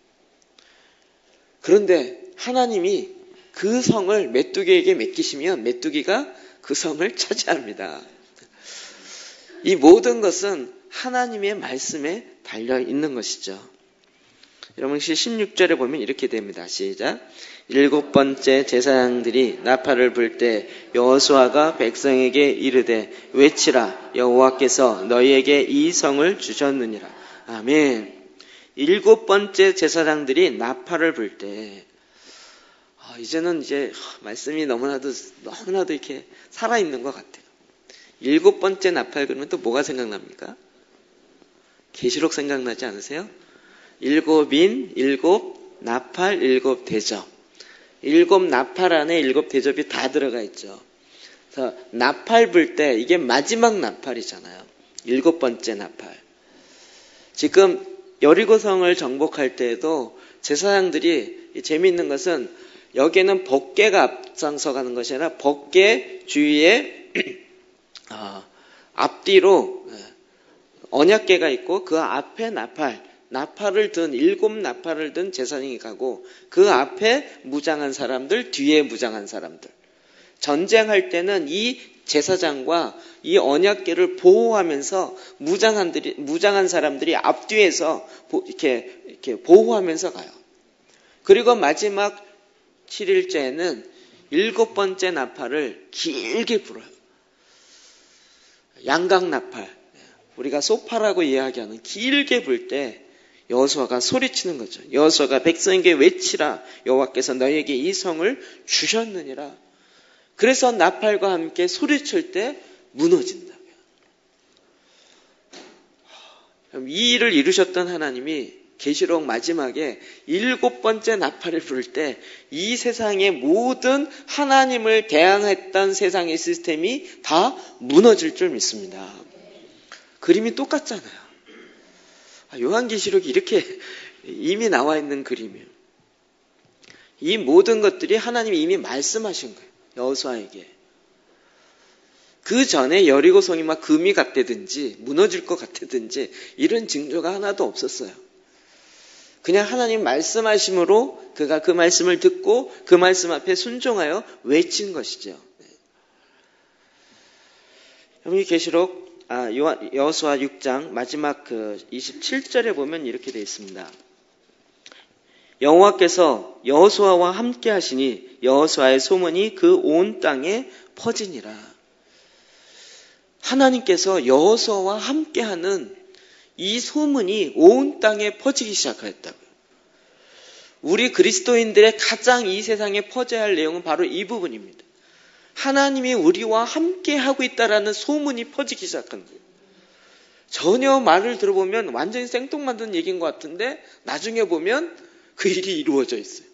S1: 그런데 하나님이 그 성을 메뚜기에게 맡기시면 메뚜기가 그 성을 차지합니다. 이 모든 것은 하나님의 말씀에 달려 있는 것이죠. 여러분 16절에 보면 이렇게 됩니다. 시작. 7번째 제사장들이 나팔을 불 때 여호수아가 백성에게 이르되 외치라 여호와께서 너희에게 이 성을 주셨느니라. 아멘. 7번째 제사장들이 나팔을 불 때 이제는 이제 말씀이 너무나도 이렇게 살아있는 것 같아요. 7번째 나팔 그러면 또 뭐가 생각납니까? 계시록 생각나지 않으세요? 7인, 7 나팔, 7 대접. 7 나팔 안에 7 대접이 다 들어가 있죠. 그래서 나팔 불 때 이게 마지막 나팔이잖아요. 7번째 나팔. 지금 여리고성을 정복할 때에도 제사장들이 재미있는 것은 여기에는 법궤가 앞장서 가는 것이 아니라 법궤 주위에 앞뒤로 언약궤가 있고 그 앞에 나팔을 든 7 나팔을 든 제사장이 가고 그 앞에 무장한 사람들, 뒤에 무장한 사람들. 전쟁할 때는 이 제사장과 이 언약궤를 보호하면서 무장한 사람들이 앞뒤에서 이렇게 보호하면서 가요. 그리고 마지막 7일째에는 7번째 나팔을 길게 불어요. 양각 나팔. 우리가 소파라고 이야기하는 길게 불 때 여호수아가 소리치는 거죠. 여호수아가 백성에게 외치라 여호와께서 너희에게 이 성을 주셨느니라. 그래서 나팔과 함께 소리칠 때 무너진다고요. 이 일을 이루셨던 하나님이 계시록 마지막에 7번째 나팔을 부를 때 이 세상의 모든 하나님을 대항했던 세상의 시스템이 다 무너질 줄 믿습니다. 그림이 똑같잖아요. 요한계시록이 이렇게 이미 나와 있는 그림이에요. 이 모든 것들이 하나님이 이미 말씀하신 거예요. 여호수아에게. 그 전에 여리고성이 막 금이 갔다든지 무너질 것 같다든지 이런 징조가 하나도 없었어요. 그냥 하나님 말씀하심으로 그가 그 말씀을 듣고 그 말씀 앞에 순종하여 외친 것이죠. 여기 계시록 여호수아 6장 마지막 27절에 보면 이렇게 되어 있습니다. 여호와께서 여호수아와 함께 하시니 여호수아의 소문이 그 온 땅에 퍼지니라. 하나님께서 여호수아와 함께하는 이 소문이 온 땅에 퍼지기 시작하였다고요. 우리 그리스도인들의 가장 이 세상에 퍼져야 할 내용은 바로 이 부분입니다. 하나님이 우리와 함께하고 있다라는 소문이 퍼지기 시작한 거예요. 전혀 말을 들어보면 완전히 생뚱맞은 얘기인 것 같은데 나중에 보면 그 일이 이루어져 있어요.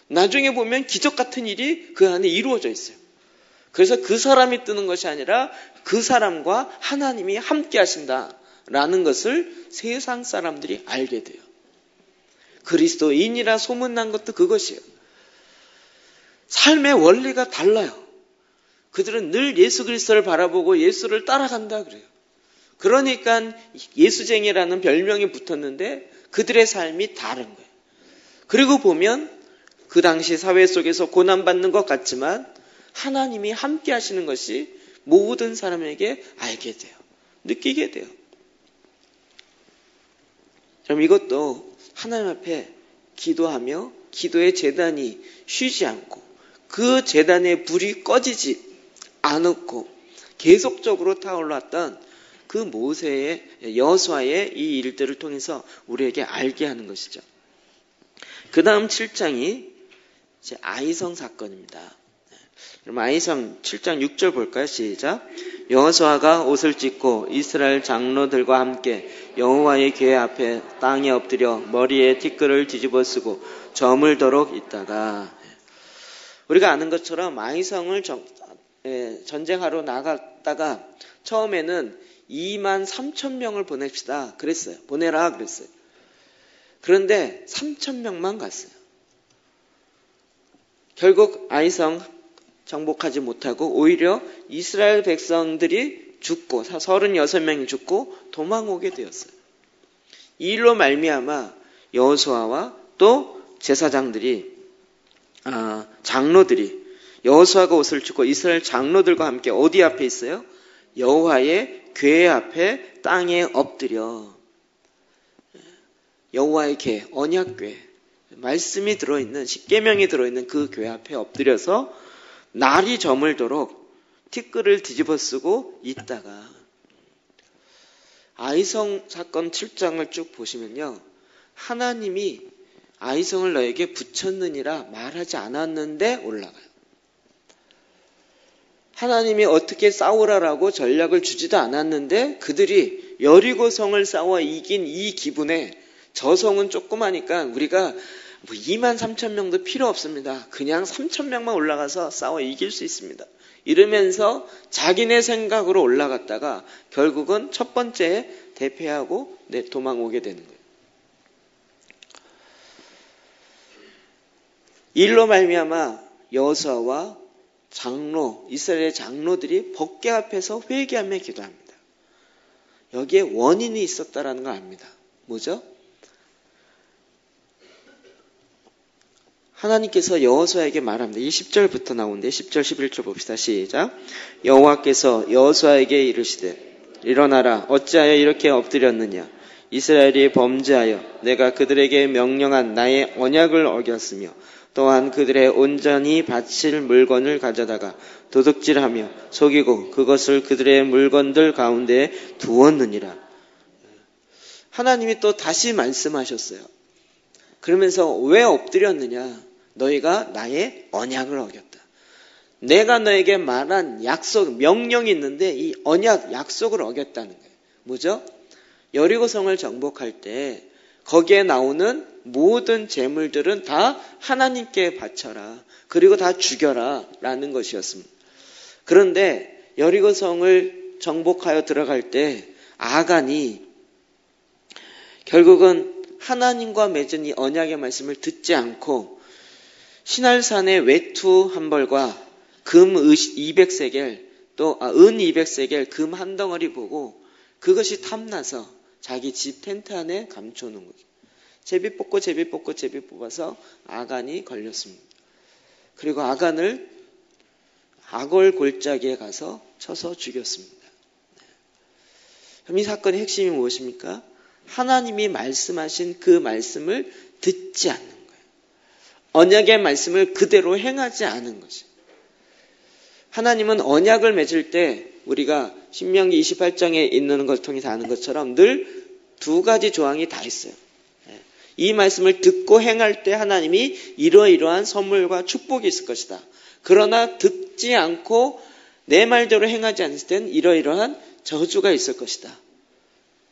S1: 나중에 보면 기적 같은 일이 그 안에 이루어져 있어요. 그래서 그 사람이 뜨는 것이 아니라 그 사람과 하나님이 함께 하신다라는 것을 세상 사람들이 알게 돼요. 그리스도인이라 소문난 것도 그것이에요. 삶의 원리가 달라요. 그들은 늘 예수 그리스도를 바라보고 예수를 따라간다 그래요. 그러니까 예수쟁이라는 별명이 붙었는데 그들의 삶이 다른 거예요. 그리고 보면 그 당시 사회 속에서 고난받는 것 같지만 하나님이 함께 하시는 것이 모든 사람에게 알게 돼요. 느끼게 돼요. 그럼 이것도 하나님 앞에 기도하며 기도의 제단이 쉬지 않고 그 제단의 불이 꺼지지 않았고 계속적으로 타올랐던 그 모세의 여호수아의 이 일들을 통해서 우리에게 알게 하는 것이죠. 그 다음 7장이 이제 아이성 사건입니다. 그럼 아이성 7장 6절 볼까요? 시작. 여호수아가 옷을 찢고 이스라엘 장로들과 함께 여호와의 궤 앞에 땅에 엎드려 머리에 티끌을 뒤집어 쓰고 저물도록 있다가 우리가 아는 것처럼 아이성을 전쟁하러 갔다가 처음에는 2만 3천 명을 보냅시다 그랬어요. 보내라 그랬어요. 그런데 3천 명만 갔어요. 결국 아이성 정복하지 못하고 오히려 이스라엘 백성들이 죽고 36명이 죽고 도망오게 되었어요. 이 일로 말미암아 여호수아와 또 제사장들이 장로들이 여호수아가 옷을 찢고 이스라엘 장로들과 함께 어디 앞에 있어요? 여호와의 궤 앞에 땅에 엎드려 여호와의 궤, 언약궤, 말씀이 들어있는 십계명이 들어있는 그 궤 앞에 엎드려서 날이 저물도록 티끌을 뒤집어 쓰고 있다가 아이성 사건 7장을 쭉 보시면요. 하나님이 아이성을 너에게 붙였느니라 말하지 않았는데 올라가요. 하나님이 어떻게 싸우라라고 전략을 주지도 않았는데 그들이 여리고성을 싸워 이긴 이 기분에 저 성은 조그마니까 우리가 2만 3천 명도 필요 없습니다. 그냥 3천 명만 올라가서 싸워 이길 수 있습니다. 이러면서 자기네 생각으로 올라갔다가 결국은 첫 번째 대패하고 도망 오게 되는 거예요. 일로 말미암아 여호수아와 장로, 이스라엘의 장로들이 법궤 앞에서 회개하며 기도합니다. 여기에 원인이 있었다라는 걸 압니다. 뭐죠? 하나님께서 여호수아에게 말합니다. 이 10절부터 나오는데 10절 11절 봅시다. 시작. 여호와께서 여호수아에게 이르시되 일어나라 어찌하여 이렇게 엎드렸느냐 이스라엘이 범죄하여 내가 그들에게 명령한 나의 언약을 어겼으며 또한 그들의 온전히 바칠 물건을 가져다가 도둑질하며 속이고 그것을 그들의 물건들 가운데 두었느니라. 하나님이 또 다시 말씀하셨어요. 그러면서 왜 엎드렸느냐? 너희가 나의 언약을 어겼다. 내가 너에게 말한 약속, 명령이 있는데 이 언약, 약속을 어겼다는 거예요. 뭐죠? 여리고성을 정복할 때 거기에 나오는 모든 재물들은 다 하나님께 바쳐라. 그리고 다 죽여라. 라는 것이었습니다. 그런데 여리고성을 정복하여 들어갈 때 아간이 결국은 하나님과 맺은 이 언약의 말씀을 듣지 않고 시날산의 외투 한 벌과 금 200세겔 또 은 200세겔 금 한 덩어리 보고 그것이 탐나서 자기 집 텐트 안에 감춰놓은 거죠. 제비 뽑아서 아간이 걸렸습니다. 그리고 아간을 아골 골짜기에 가서 쳐서 죽였습니다. 이 사건의 핵심이 무엇입니까? 하나님이 말씀하신 그 말씀을 듣지 않는 거예요. 언약의 말씀을 그대로 행하지 않은 것이에요. 하나님은 언약을 맺을 때 우리가 신명기 28장에 있는 걸 통해서 아는 것처럼 늘 두 가지 조항이 다 있어요. 이 말씀을 듣고 행할 때 하나님이 이러이러한 선물과 축복이 있을 것이다. 그러나 듣지 않고 내 말대로 행하지 않을 때는 이러이러한 저주가 있을 것이다.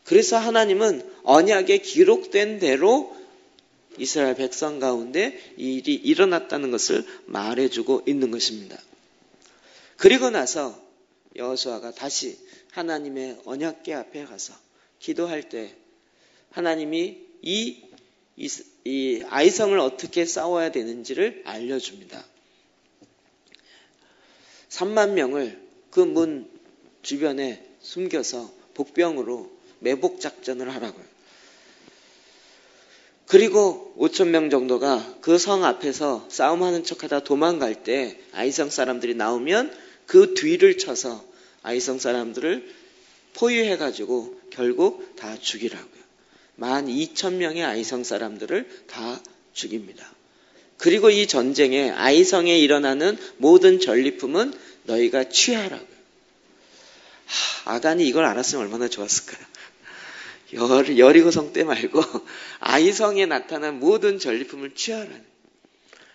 S1: 그래서 하나님은 언약에 기록된 대로 이스라엘 백성 가운데 이 일이 일어났다는 것을 말해주고 있는 것입니다. 그리고 나서 여호수아가 다시 하나님의 언약궤 앞에 가서 기도할 때 하나님이 이 아이성을 어떻게 싸워야 되는지를 알려줍니다. 3만 명을 그 문 주변에 숨겨서 복병으로 매복 작전을 하라고요. 그리고 5천 명 정도가 그 성 앞에서 싸움하는 척하다 도망갈 때 아이성 사람들이 나오면 그 뒤를 쳐서 아이성 사람들을 포위해가지고 결국 다 죽이라고요. 12,000명의 아이성 사람들을 다 죽입니다. 그리고 이 전쟁에 아이성에 일어나는 모든 전리품은 너희가 취하라고요. 아간이 이걸 알았으면 얼마나 좋았을까요? 여리고성 때 말고 아이성에 나타난 모든 전리품을 취하라는.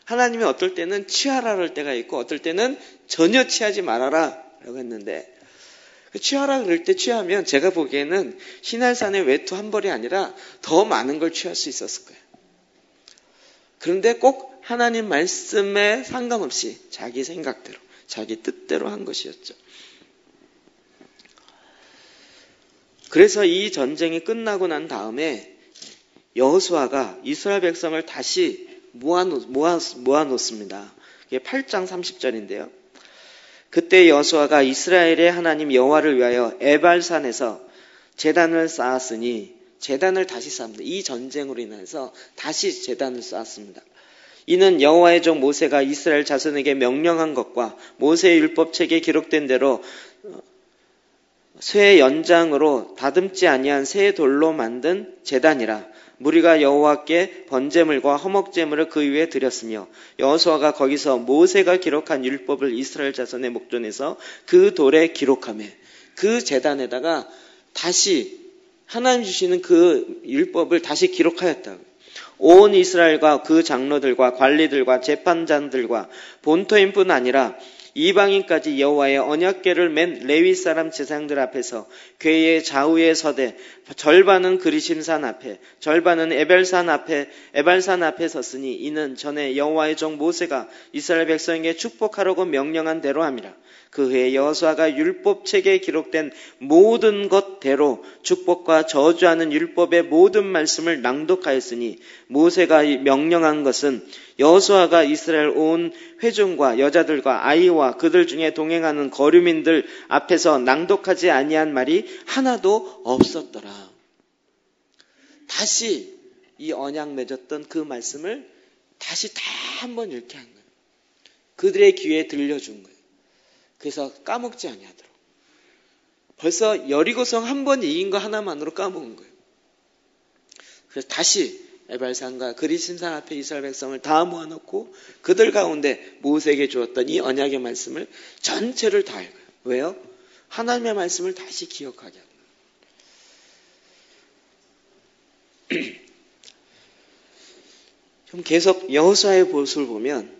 S1: 하나님이 어떨 때는 취하라 할 때가 있고 어떨 때는 전혀 취하지 말아라 라고 했는데 취하라 그럴 때 취하면 제가 보기에는 시날산의 외투 한 벌이 아니라 더 많은 걸 취할 수 있었을 거예요. 그런데 꼭 하나님 말씀에 상관없이 자기 생각대로 자기 뜻대로 한 것이었죠. 그래서 이 전쟁이 끝나고 난 다음에 여호수아가 이스라엘 백성을 다시 모아놓습니다. 이게 8장 30절인데요. 그때 여호수아가 이스라엘의 하나님 여호와를 위하여 에발산에서 제단을 쌓았으니, 제단을 다시 쌓습니다. 이 전쟁으로 인해서 다시 제단을 쌓았습니다. 이는 여호와의 종 모세가 이스라엘 자손에게 명령한 것과 모세의 율법책에 기록된 대로 쇠 연장으로 다듬지 아니한 새 돌로 만든 제단이라. 무리가 여호와께 번제물과 허목제물을 그 위에 드렸으며 여호수아가 거기서 모세가 기록한 율법을 이스라엘 자손의 목전에서 그 돌에 기록하며, 그 제단에다가 다시 하나님 주시는 그 율법을 다시 기록하였다. 온 이스라엘과 그 장로들과 관리들과 재판장들과 본토인뿐 아니라 이방인까지 여호와의 언약궤를 맨 레위 사람 제사장들 앞에서 궤의 좌우에 서되 절반은 그리심산 앞에 절반은 에발산 앞에 섰으니 이는 전에 여호와의 종 모세가 이스라엘 백성에게 축복하라고 명령한 대로 함이라. 그 후에 여호수아가 율법책에 기록된 모든 것대로 축복과 저주하는 율법의 모든 말씀을 낭독하였으니 모세가 명령한 것은 여호수아가 이스라엘 온 회중과 여자들과 아이와 그들 중에 동행하는 거류민들 앞에서 낭독하지 아니한 말이 하나도 없었더라. 다시 이 언약 맺었던 그 말씀을 다시 다 한번 읽게 한 거예요. 그들의 귀에 들려준 거예요. 그래서 까먹지 아니하도록. 벌써 여리고성 한 번 이긴 거 하나만으로 까먹은 거예요. 그래서 다시 에발산과 그리심산 앞에 이스라엘 백성을 다 모아놓고 그들 가운데 모세에게 주었던 이 언약의 말씀을 전체를 다 읽어요. 왜요? 하나님의 말씀을 다시 기억하게 합니다. 좀 계속 여호수아의 모습을 보면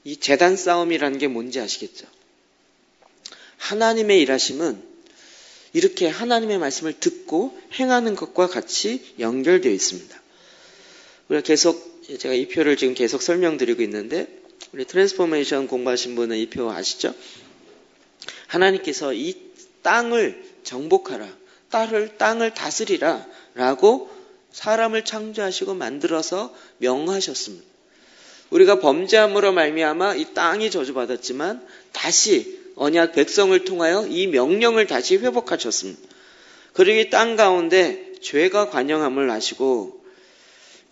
S1: 이 제단 싸움이라는 게 뭔지 아시겠죠? 하나님의 일하심은 이렇게 하나님의 말씀을 듣고 행하는 것과 같이 연결되어 있습니다. 우리가 계속, 제가 이 표를 지금 계속 설명드리고 있는데, 우리 트랜스포메이션 공부하신 분은 이 표 아시죠? 하나님께서 이 땅을 정복하라, 땅을 다스리라 라고 사람을 창조하시고 만들어서 명하셨습니다. 우리가 범죄함으로 말미암아 이 땅이 저주받았지만 다시 언약 백성을 통하여 이 명령을 다시 회복하셨습니다. 그리고 이 땅 가운데 죄가 관영함을 아시고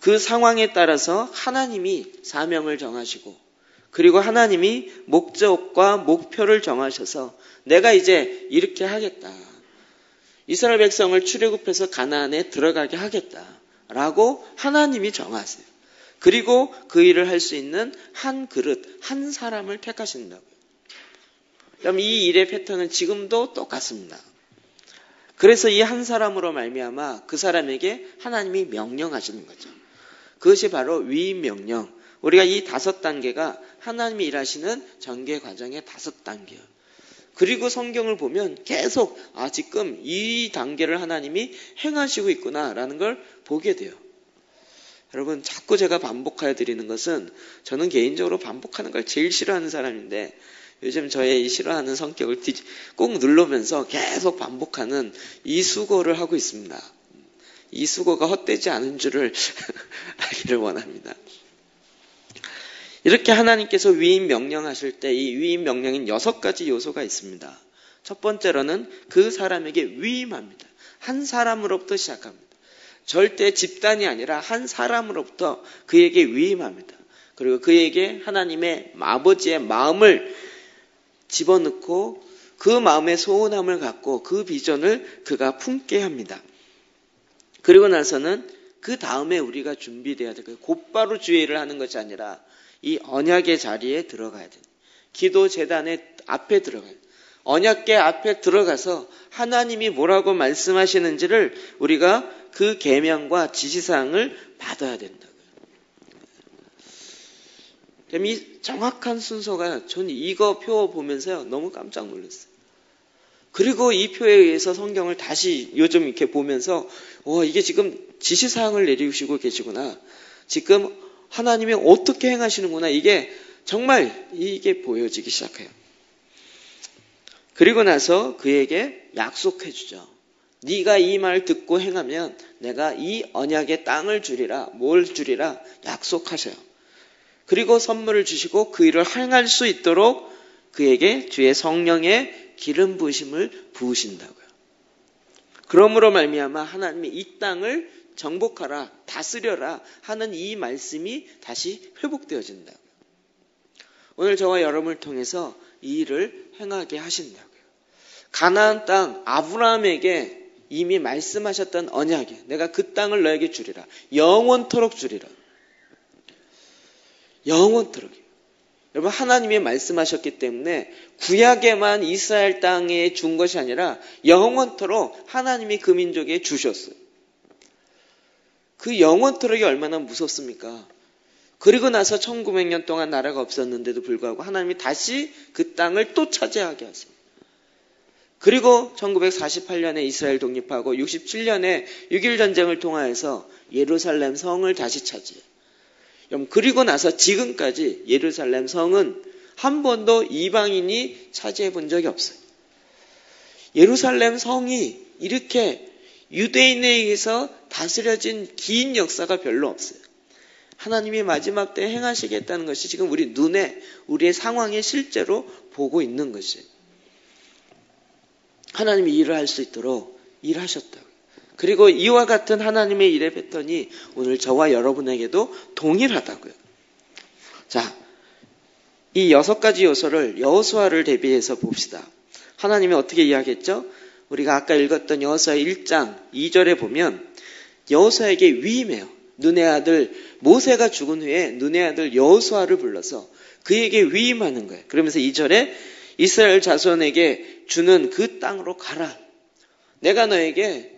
S1: 그 상황에 따라서 하나님이 사명을 정하시고 그리고 하나님이 목적과 목표를 정하셔서 내가 이제 이렇게 하겠다. 이스라엘 백성을 출애굽해서 가나안에 들어가게 하겠다라고 하나님이 정하세요. 그리고 그 일을 할 수 있는 한 그릇, 한 사람을 택하신다고요. 그럼 이 일의 패턴은 지금도 똑같습니다. 그래서 이 한 사람으로 말미암아 그 사람에게 하나님이 명령하시는 거죠. 그것이 바로 위임 명령. 우리가 이 5단계가 하나님이 일하시는 전개 과정의 5단계예요. 그리고 성경을 보면 계속 지금 이 단계를 하나님이 행하시고 있구나라는 걸 보게 돼요. 여러분, 자꾸 제가 반복하여 드리는 것은 저는 개인적으로 반복하는 걸 제일 싫어하는 사람인데 요즘 저의 이 싫어하는 성격을 꼭 누르면서 계속 반복하는 이 수고를 하고 있습니다. 이 수고가 헛되지 않은 줄을 알기를 원합니다. 이렇게 하나님께서 위임 명령하실 때 이 위임 명령인 6가지 요소가 있습니다. 첫 번째로는 그 사람에게 위임합니다. 한 사람으로부터 시작합니다. 절대 집단이 아니라 한 사람으로부터 그에게 위임합니다. 그리고 그에게 하나님의 아버지의 마음을 집어넣고 그 마음의 소원함을 갖고 그 비전을 그가 품게 합니다. 그리고 나서는 그 다음에 우리가 준비돼야 될 거예요. 곧바로 주의 일을 하는 것이 아니라 이 언약의 자리에 들어가야 돼요. 기도 제단의 앞에 들어가야 돼요. 언약궤 앞에 들어가서 하나님이 뭐라고 말씀하시는지를 우리가 그 계명과 지시사항을 받아야 된다고요. 이 정확한 순서가 저는 이거 표 보면서요 너무 깜짝 놀랐어요. 그리고 이 표에 의해서 성경을 다시 요즘 이렇게 보면서 이게 지금 지시사항을 내리시고 계시구나. 지금 하나님이 어떻게 행하시는구나. 이게 정말 이게 보여지기 시작해요. 그리고 나서 그에게 약속해 주죠. 네가 이 말 듣고 행하면 내가 이 언약의 땅을 주리라, 뭘 주리라 약속하셔요. 그리고 선물을 주시고 그 일을 행할 수 있도록 그에게 주의 성령의 기름 부으심을 부으신다고요. 그러므로 말미암아 하나님이 이 땅을 정복하라, 다스려라 하는 이 말씀이 다시 회복되어진다고요. 오늘 저와 여러분을 통해서 이 일을 행하게 하신다고요. 가나안 땅 아브라함에게 이미 말씀하셨던 언약에 내가 그 땅을 너에게 주리라. 영원토록 주리라. 영원토록이요. 여러분 하나님이 말씀하셨기 때문에 구약에만 이스라엘 땅에 준 것이 아니라 영원토록 하나님이 그 민족에 주셨어요. 그 영원토록이 얼마나 무섭습니까? 그리고 나서 1900년 동안 나라가 없었는데도 불구하고 하나님이 다시 그 땅을 또 차지하게 하세요. 그리고 1948년에 이스라엘 독립하고 67년에 6.1 전쟁을 통하여서 예루살렘 성을 다시 차지해요. 그리고 나서 지금까지 예루살렘 성은 한 번도 이방인이 차지해 본 적이 없어요. 예루살렘 성이 이렇게 유대인에 의해서 다스려진 긴 역사가 별로 없어요. 하나님이 마지막 때 행하시겠다는 것이 지금 우리 눈에, 우리의 상황에 실제로 보고 있는 것이에요. 하나님이 일을 할 수 있도록 일하셨다고요. 그리고 이와 같은 하나님의 일의 패턴이 오늘 저와 여러분에게도 동일하다고요. 자, 이 6가지 요소를 여호수아를 대비해서 봅시다. 하나님이 어떻게 이야기했죠? 우리가 아까 읽었던 여호수아 1장 2절에 보면 여호수아에게 위임해요. 눈의 아들 모세가 죽은 후에 눈의 아들 여호수아를 불러서 그에게 위임하는 거예요. 그러면서 2절에 이스라엘 자손에게 주는 그 땅으로 가라. 내가 너에게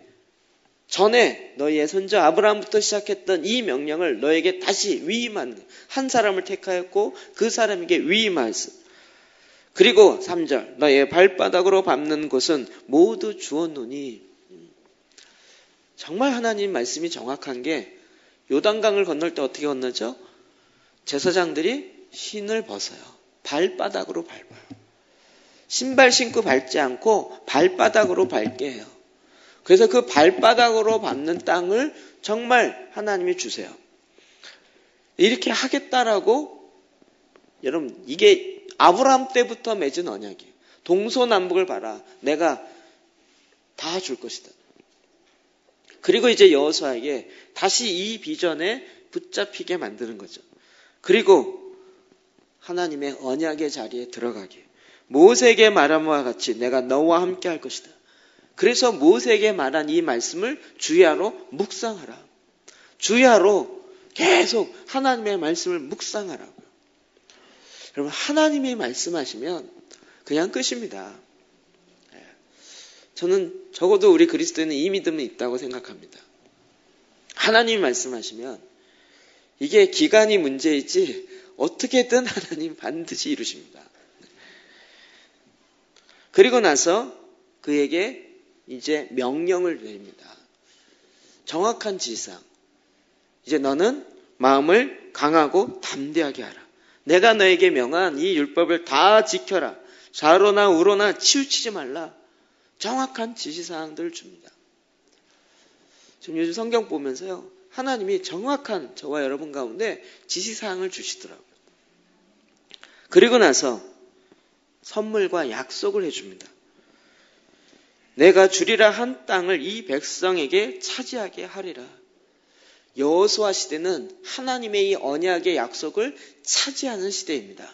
S1: 전에 너희의 선조 아브라함부터 시작했던 이 명령을 너에게 다시 위임한 거예요. 한 사람을 택하였고 그 사람에게 위임하였어. 그리고 3절 너의 발바닥으로 밟는 곳은 모두 주었노니. 정말 하나님 말씀이 정확한 게 요단강을 건널 때 어떻게 건너죠? 제사장들이 신을 벗어요. 발바닥으로 밟아요. 신발 신고 밟지 않고 발바닥으로 밟게 해요. 그래서 그 발바닥으로 밟는 땅을 정말 하나님이 주세요. 이렇게 하겠다라고 여러분 이게 아브라함 때부터 맺은 언약이에요. 동서남북을 봐라. 내가 다 줄 것이다. 그리고 이제 여호수아에게 다시 이 비전에 붙잡히게 만드는 거죠. 그리고 하나님의 언약의 자리에 들어가게. 모세에게 말한 바와 같이 내가 너와 함께 할 것이다. 그래서 모세에게 말한 이 말씀을 주야로 묵상하라. 주야로 계속 하나님의 말씀을 묵상하라고요. 여러분 하나님이 말씀하시면 그냥 끝입니다. 저는 적어도 우리 그리스도인은 이 믿음이 있다고 생각합니다. 하나님이 말씀하시면 이게 기간이 문제이지 어떻게든 하나님 반드시 이루십니다. 그리고 나서 그에게 이제 명령을 내립니다. 정확한 지상. 이제 너는 마음을 강하고 담대하게 하라. 내가 너에게 명한 이 율법을 다 지켜라. 좌로나 우로나 치우치지 말라. 정확한 지시사항들을 줍니다. 지금 요즘 성경 보면서요. 하나님이 정확한 저와 여러분 가운데 지시사항을 주시더라고요. 그리고 나서 선물과 약속을 해줍니다. 내가 주리라 한 땅을 이 백성에게 차지하게 하리라. 여호수아 시대는 하나님의 이 언약의 약속을 차지하는 시대입니다.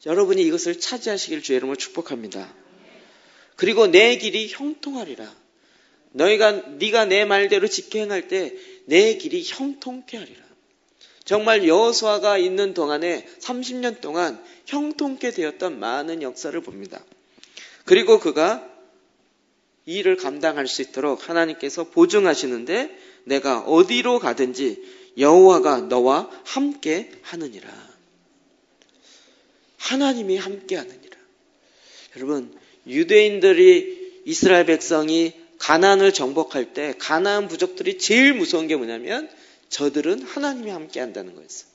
S1: 여러분이 이것을 차지하시길 주의 이름으로 축복합니다. 그리고 내 길이 형통하리라. 네가 내 말대로 지켜 행할 때 내 길이 형통케 하리라. 정말 여호수아가 있는 동안에 30년 동안 형통케 되었던 많은 역사를 봅니다. 그리고 그가 이 일을 감당할 수 있도록 하나님께서 보증하시는데 내가 어디로 가든지 여호와가 너와 함께 하느니라. 하나님이 함께 하느니라. 여러분 유대인들이 이스라엘 백성이 가나안을 정복할 때 가나안 부족들이 제일 무서운 게 뭐냐면 저들은 하나님이 함께 한다는 거였어요.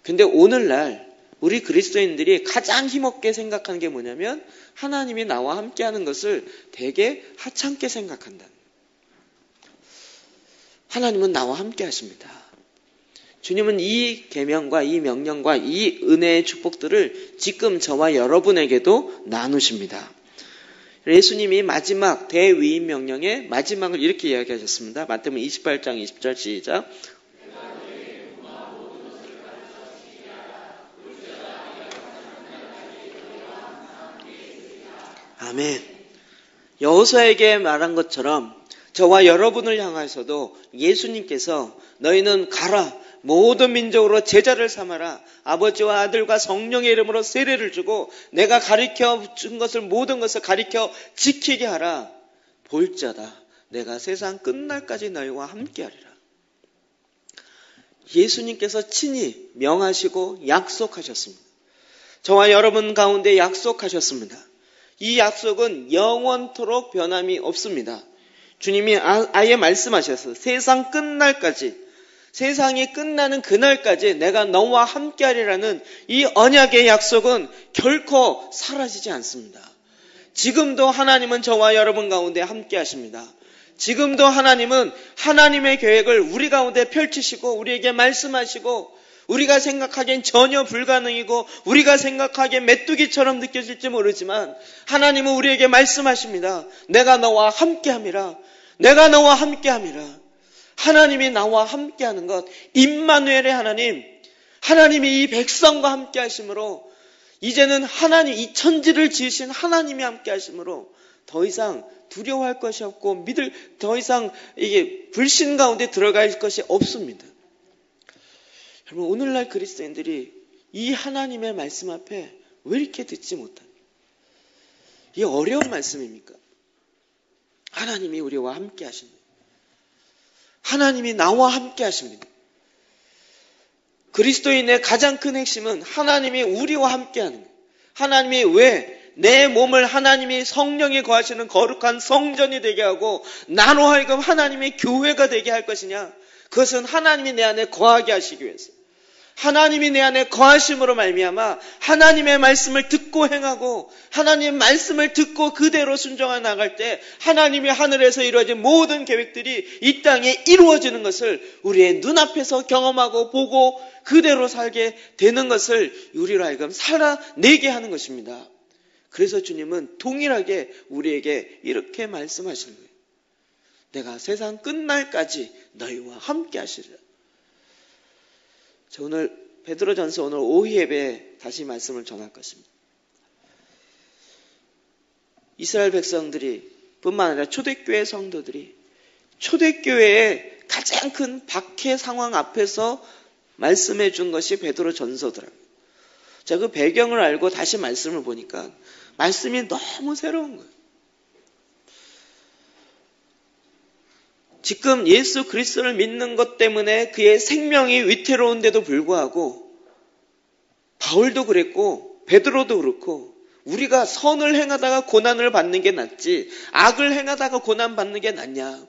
S1: 근데 오늘날 우리 그리스도인들이 가장 힘없게 생각하는 게 뭐냐면 하나님이 나와 함께하는 것을 되게 하찮게 생각한다. 하나님은 나와 함께 하십니다. 주님은 이 계명과 이 명령과 이 은혜의 축복들을 지금 저와 여러분에게도 나누십니다. 예수님이 마지막 대위임 명령의 마지막을 이렇게 이야기하셨습니다. 마태복음 28장 20절 시작. 아멘. 여호수아에게 말한 것처럼 저와 여러분을 향해서도 예수님께서 너희는 가라, 모든 민족으로 제자를 삼아라, 아버지와 아들과 성령의 이름으로 세례를 주고 내가 가르쳐 준 것을 모든 것을 가르쳐 지키게 하라. 볼자다 내가 세상 끝날까지 너희와 함께하리라. 예수님께서 친히 명하시고 약속하셨습니다. 저와 여러분 가운데 약속하셨습니다. 이 약속은 영원토록 변함이 없습니다. 주님이 아예 말씀하셨어요. 세상 끝날까지, 세상이 끝나는 그날까지 내가 너와 함께하리라는 이 언약의 약속은 결코 사라지지 않습니다. 지금도 하나님은 저와 여러분 가운데 함께하십니다. 지금도 하나님은 하나님의 계획을 우리 가운데 펼치시고 우리에게 말씀하시고 우리가 생각하기엔 전혀 불가능이고 우리가 생각하기엔 메뚜기처럼 느껴질지 모르지만 하나님은 우리에게 말씀하십니다. 내가 너와 함께함이라. 내가 너와 함께함이라. 하나님이 나와 함께하는 것, 임마누엘의 하나님, 하나님이 이 백성과 함께하심으로 이제는 하나님, 이 천지를 지으신 하나님이 함께하심으로 더 이상 두려워할 것이 없고 더 이상 이게 불신 가운데 들어갈 것이 없습니다. 여러분, 오늘날 그리스도인들이 이 하나님의 말씀 앞에 왜 이렇게 듣지 못합니까? 이게 어려운 말씀입니까? 하나님이 우리와 함께 하십니다. 하나님이 나와 함께 하십니다. 그리스도인의 가장 큰 핵심은 하나님이 우리와 함께 하는 거예요. 하나님이 왜 내 몸을 하나님이 성령이 거하시는 거룩한 성전이 되게 하고 나로 하여금 하나님의 교회가 되게 할 것이냐? 그것은 하나님이 내 안에 거하게 하시기 위해서. 하나님이 내 안에 거하심으로 말미암아 하나님의 말씀을 듣고 행하고 하나님의 말씀을 듣고 그대로 순종해 나갈 때 하나님이 하늘에서 이루어진 모든 계획들이 이 땅에 이루어지는 것을 우리의 눈앞에서 경험하고 보고 그대로 살게 되는 것을 우리로 하여금 살아내게 하는 것입니다. 그래서 주님은 동일하게 우리에게 이렇게 말씀하시는 거예요. 내가 세상 끝날까지 너희와 함께 하시리라. 저 오늘 베드로전서 오늘 오후 예배에 다시 말씀을 전할 것입니다. 이스라엘 백성들이 뿐만 아니라 초대교회 성도들이 초대교회의 가장 큰 박해 상황 앞에서 말씀해 준 것이 베드로전서더라고요. 제가 그 배경을 알고 다시 말씀을 보니까 말씀이 너무 새로운 거예요. 지금 예수 그리스도를 믿는 것 때문에 그의 생명이 위태로운데도 불구하고 바울도 그랬고 베드로도 그렇고 우리가 선을 행하다가 고난을 받는 게 낫지 악을 행하다가 고난 받는 게 낫냐.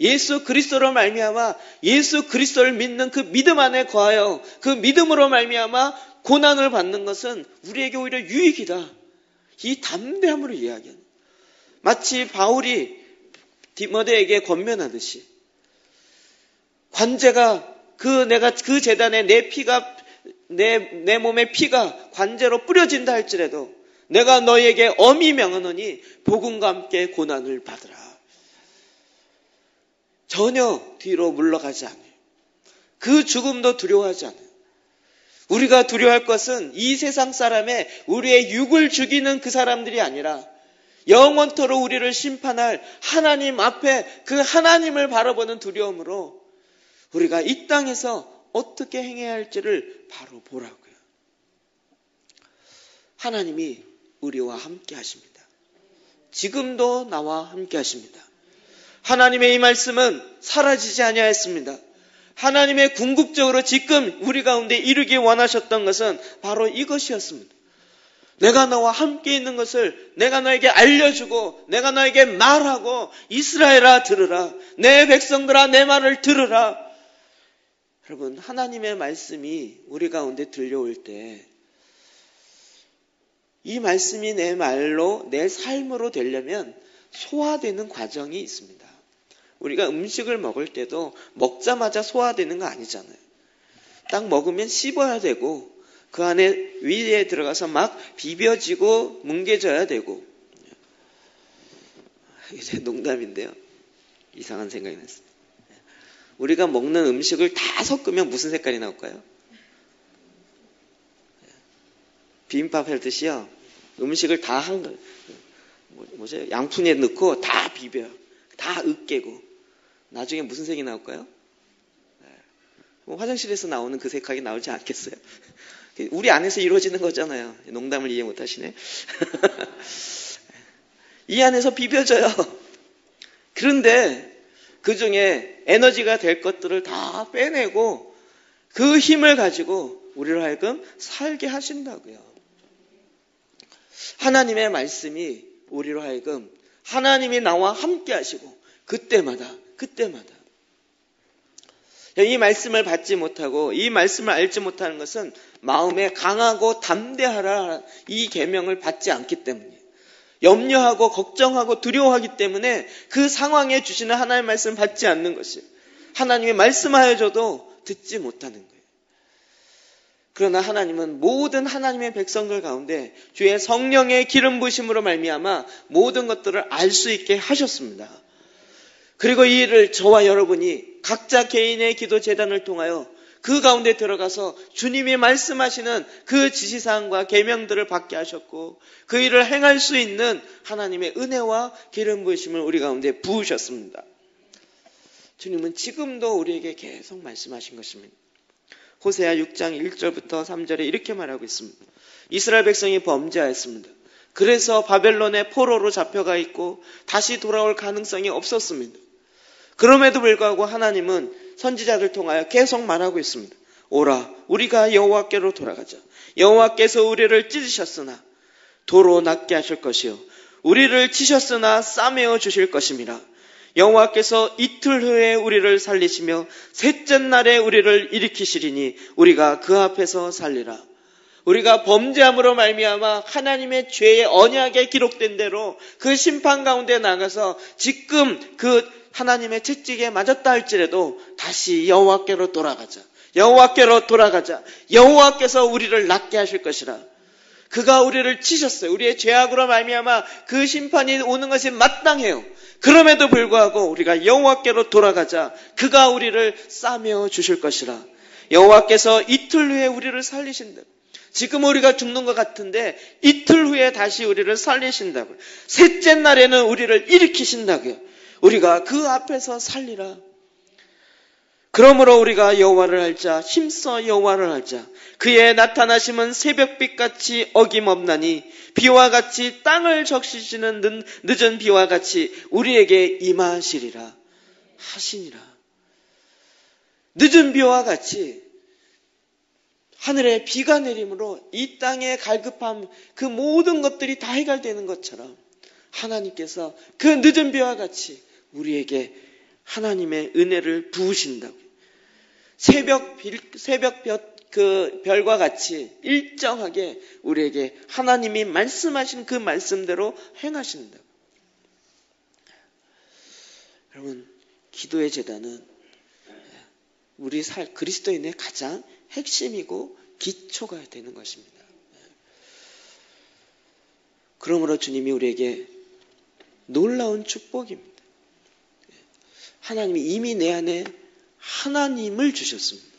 S1: 예수 그리스도로 말미암아 예수 그리스도를 믿는 그 믿음 안에 거하여 그 믿음으로 말미암아 고난을 받는 것은 우리에게 오히려 유익이다. 이 담대함으로 이야기하는 마치 바울이 디모데에게 권면하듯이 관제가 내가 그 제단에 내 피가 내 몸의 피가 관제로 뿌려진다 할지라도 내가 너희에게 엄히 명하노니 복음과 함께 고난을 받으라. 전혀 뒤로 물러가지 않아요. 그 죽음도 두려워하지 않아요. 우리가 두려워할 것은 이 세상 사람의 우리의 육을 죽이는 그 사람들이 아니라 영원토록 우리를 심판할 하나님 앞에 그 하나님을 바라보는 두려움으로 우리가 이 땅에서 어떻게 행해야 할지를 바로 보라고요. 하나님이 우리와 함께 하십니다. 지금도 나와 함께 하십니다. 하나님의 이 말씀은 사라지지 아니하였습니다. 하나님의 궁극적으로 지금 우리 가운데 이루기 원하셨던 것은 바로 이것이었습니다. 내가 너와 함께 있는 것을 내가 너에게 알려주고 내가 너에게 말하고 이스라엘아 들으라. 내 백성들아 내 말을 들으라. 여러분 하나님의 말씀이 우리 가운데 들려올 때 이 말씀이 내 말로 내 삶으로 되려면 소화되는 과정이 있습니다. 우리가 음식을 먹을 때도 먹자마자 소화되는 거 아니잖아요. 딱 먹으면 씹어야 되고 그 안에 위에 들어가서 막 비벼지고 뭉개져야 되고. 이제 농담인데요. 이상한 생각이 났어요. 우리가 먹는 음식을 다 섞으면 무슨 색깔이 나올까요? 비빔밥 할 듯이요. 음식을 다 뭐죠? 양푼에 넣고 다 비벼요. 다 으깨고. 나중에 무슨 색이 나올까요? 화장실에서 나오는 그 색깔이 나오지 않겠어요? 우리 안에서 이루어지는 거잖아요. 농담을 이해 못 하시네. 이 안에서 비벼져요. 그런데 그 중에 에너지가 될 것들을 다 빼내고 그 힘을 가지고 우리를 하여금 살게 하신다고요. 하나님의 말씀이 우리로 하여금 하나님이 나와 함께 하시고 그때마다 이 말씀을 받지 못하고 이 말씀을 알지 못하는 것은 마음에 강하고 담대하라 이 계명을 받지 않기 때문이에요. 염려하고 걱정하고 두려워하기 때문에 그 상황에 주시는 하나님의 말씀을 받지 않는 것이에요. 하나님이 말씀하여 줘도 듣지 못하는 거예요. 그러나 하나님은 모든 하나님의 백성들 가운데 주의 성령의 기름 부으심으로 말미암아 모든 것들을 알 수 있게 하셨습니다. 그리고 이 일을 저와 여러분이 각자 개인의 기도 제단을 통하여 그 가운데 들어가서 주님이 말씀하시는 그 지시사항과 계명들을 받게 하셨고 그 일을 행할 수 있는 하나님의 은혜와 기름 부으심을 우리 가운데 부으셨습니다. 주님은 지금도 우리에게 계속 말씀하신 것입니다. 호세아 6장 1절부터 3절에 이렇게 말하고 있습니다. 이스라엘 백성이 범죄하였습니다. 그래서 바벨론의 포로로 잡혀가 있고 다시 돌아올 가능성이 없었습니다. 그럼에도 불구하고 하나님은 선지자를 통하여 계속 말하고 있습니다. 오라, 우리가 여호와께로 돌아가자. 여호와께서 우리를 찢으셨으나 도로 낫게 하실 것이요 우리를 치셨으나 싸매어 주실 것임이라. 여호와께서 이틀 후에 우리를 살리시며 셋째 날에 우리를 일으키시리니 우리가 그 앞에서 살리라. 우리가 범죄함으로 말미암아 하나님의 죄의 언약에 기록된 대로 그 심판 가운데 나가서 지금 그 하나님의 채찍에 맞았다 할지라도 다시 여호와께로 돌아가자. 여호와께로 돌아가자. 여호와께서 우리를 낫게 하실 것이라. 그가 우리를 치셨어요. 우리의 죄악으로 말미암아 그 심판이 오는 것이 마땅해요. 그럼에도 불구하고 우리가 여호와께로 돌아가자. 그가 우리를 싸매어 주실 것이라. 여호와께서 이틀 후에 우리를 살리신다. 지금 우리가 죽는 것 같은데 이틀 후에 다시 우리를 살리신다고요. 셋째 날에는 우리를 일으키신다고요. 우리가 그 앞에서 살리라. 그러므로 우리가 여호와를 알자. 힘써 여호와를 알자. 그의 나타나심은 새벽빛같이 어김없나니 비와 같이 땅을 적시시는 늦은 비와 같이 우리에게 임하시리라 하시니라. 늦은 비와 같이 하늘에 비가 내림으로 이 땅의 갈급함 그 모든 것들이 다 해결되는 것처럼 하나님께서 그 늦은 비와 같이 우리에게 하나님의 은혜를 부으신다고. 새벽 그 별과 같이 일정하게 우리에게 하나님이 말씀하신 그 말씀대로 행하신다고. 여러분, 기도의 제단은 우리 그리스도인의 가장 핵심이고 기초가 되는 것입니다. 그러므로 주님이 우리에게 놀라운 축복입니다. 하나님이 이미 내 안에 하나님을 주셨습니다.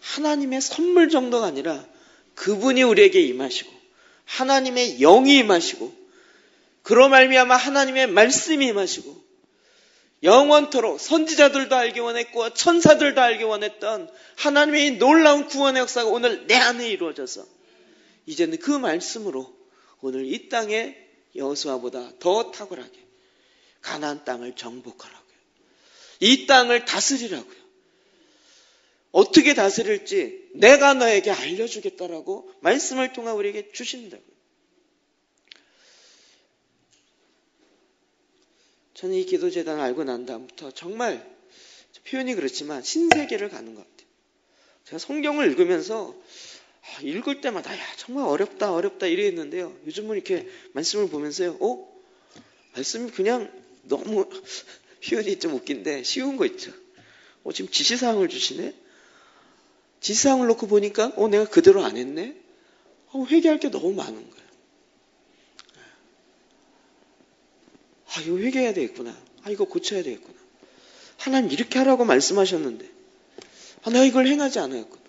S1: 하나님의 선물 정도가 아니라 그분이 우리에게 임하시고 하나님의 영이 임하시고 그로 말미암아 하나님의 말씀이 임하시고 영원토록 선지자들도 알기 원했고 천사들도 알기 원했던 하나님의 놀라운 구원의 역사가 오늘 내 안에 이루어져서 이제는 그 말씀으로 오늘 이 땅에 여호수아보다 더 탁월하게 가나안 땅을 정복하라고요. 이 땅을 다스리라고요. 어떻게 다스릴지 내가 너에게 알려주겠다라고 말씀을 통해 우리에게 주신다고요. 저는 이 기도재단을 알고 난 다음부터 정말 표현이 그렇지만 신세계를 가는 것 같아요. 제가 성경을 읽으면서 읽을 때마다 야 정말 어렵다 이랬는데요. 요즘은 이렇게 말씀을 보면서요. 말씀이 그냥 너무 표현이 좀 웃긴데 쉬운 거 있죠. 지금 지시사항을 주시네. 지시사항을 놓고 보니까 내가 그대로 안 했네. 회개할 게 너무 많은 거예요. 이거 회개해야 되겠구나. 이거 고쳐야 되겠구나. 하나님 이렇게 하라고 말씀하셨는데 내가 이걸 행하지 않았거든.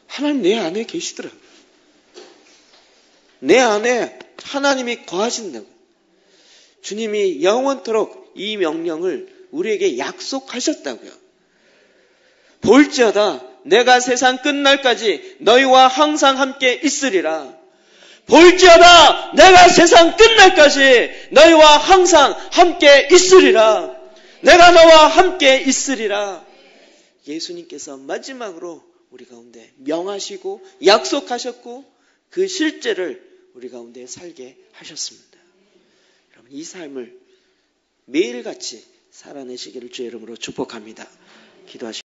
S1: 하나님 내 안에 계시더라고요. 내 안에 하나님이 거하신다고. 주님이 영원토록 이 명령을 우리에게 약속하셨다고요. 볼지어다 내가 세상 끝날까지 너희와 항상 함께 있으리라. 볼지어다 내가 세상 끝날까지 너희와 항상 함께 있으리라. 내가 너와 함께 있으리라. 예수님께서 마지막으로 우리 가운데 명하시고 약속하셨고 그 실제를 우리 가운데 살게 하셨습니다. 여러분 이 삶을 매일같이 살아내시기를 주의 이름으로 축복합니다. 기도하십시오.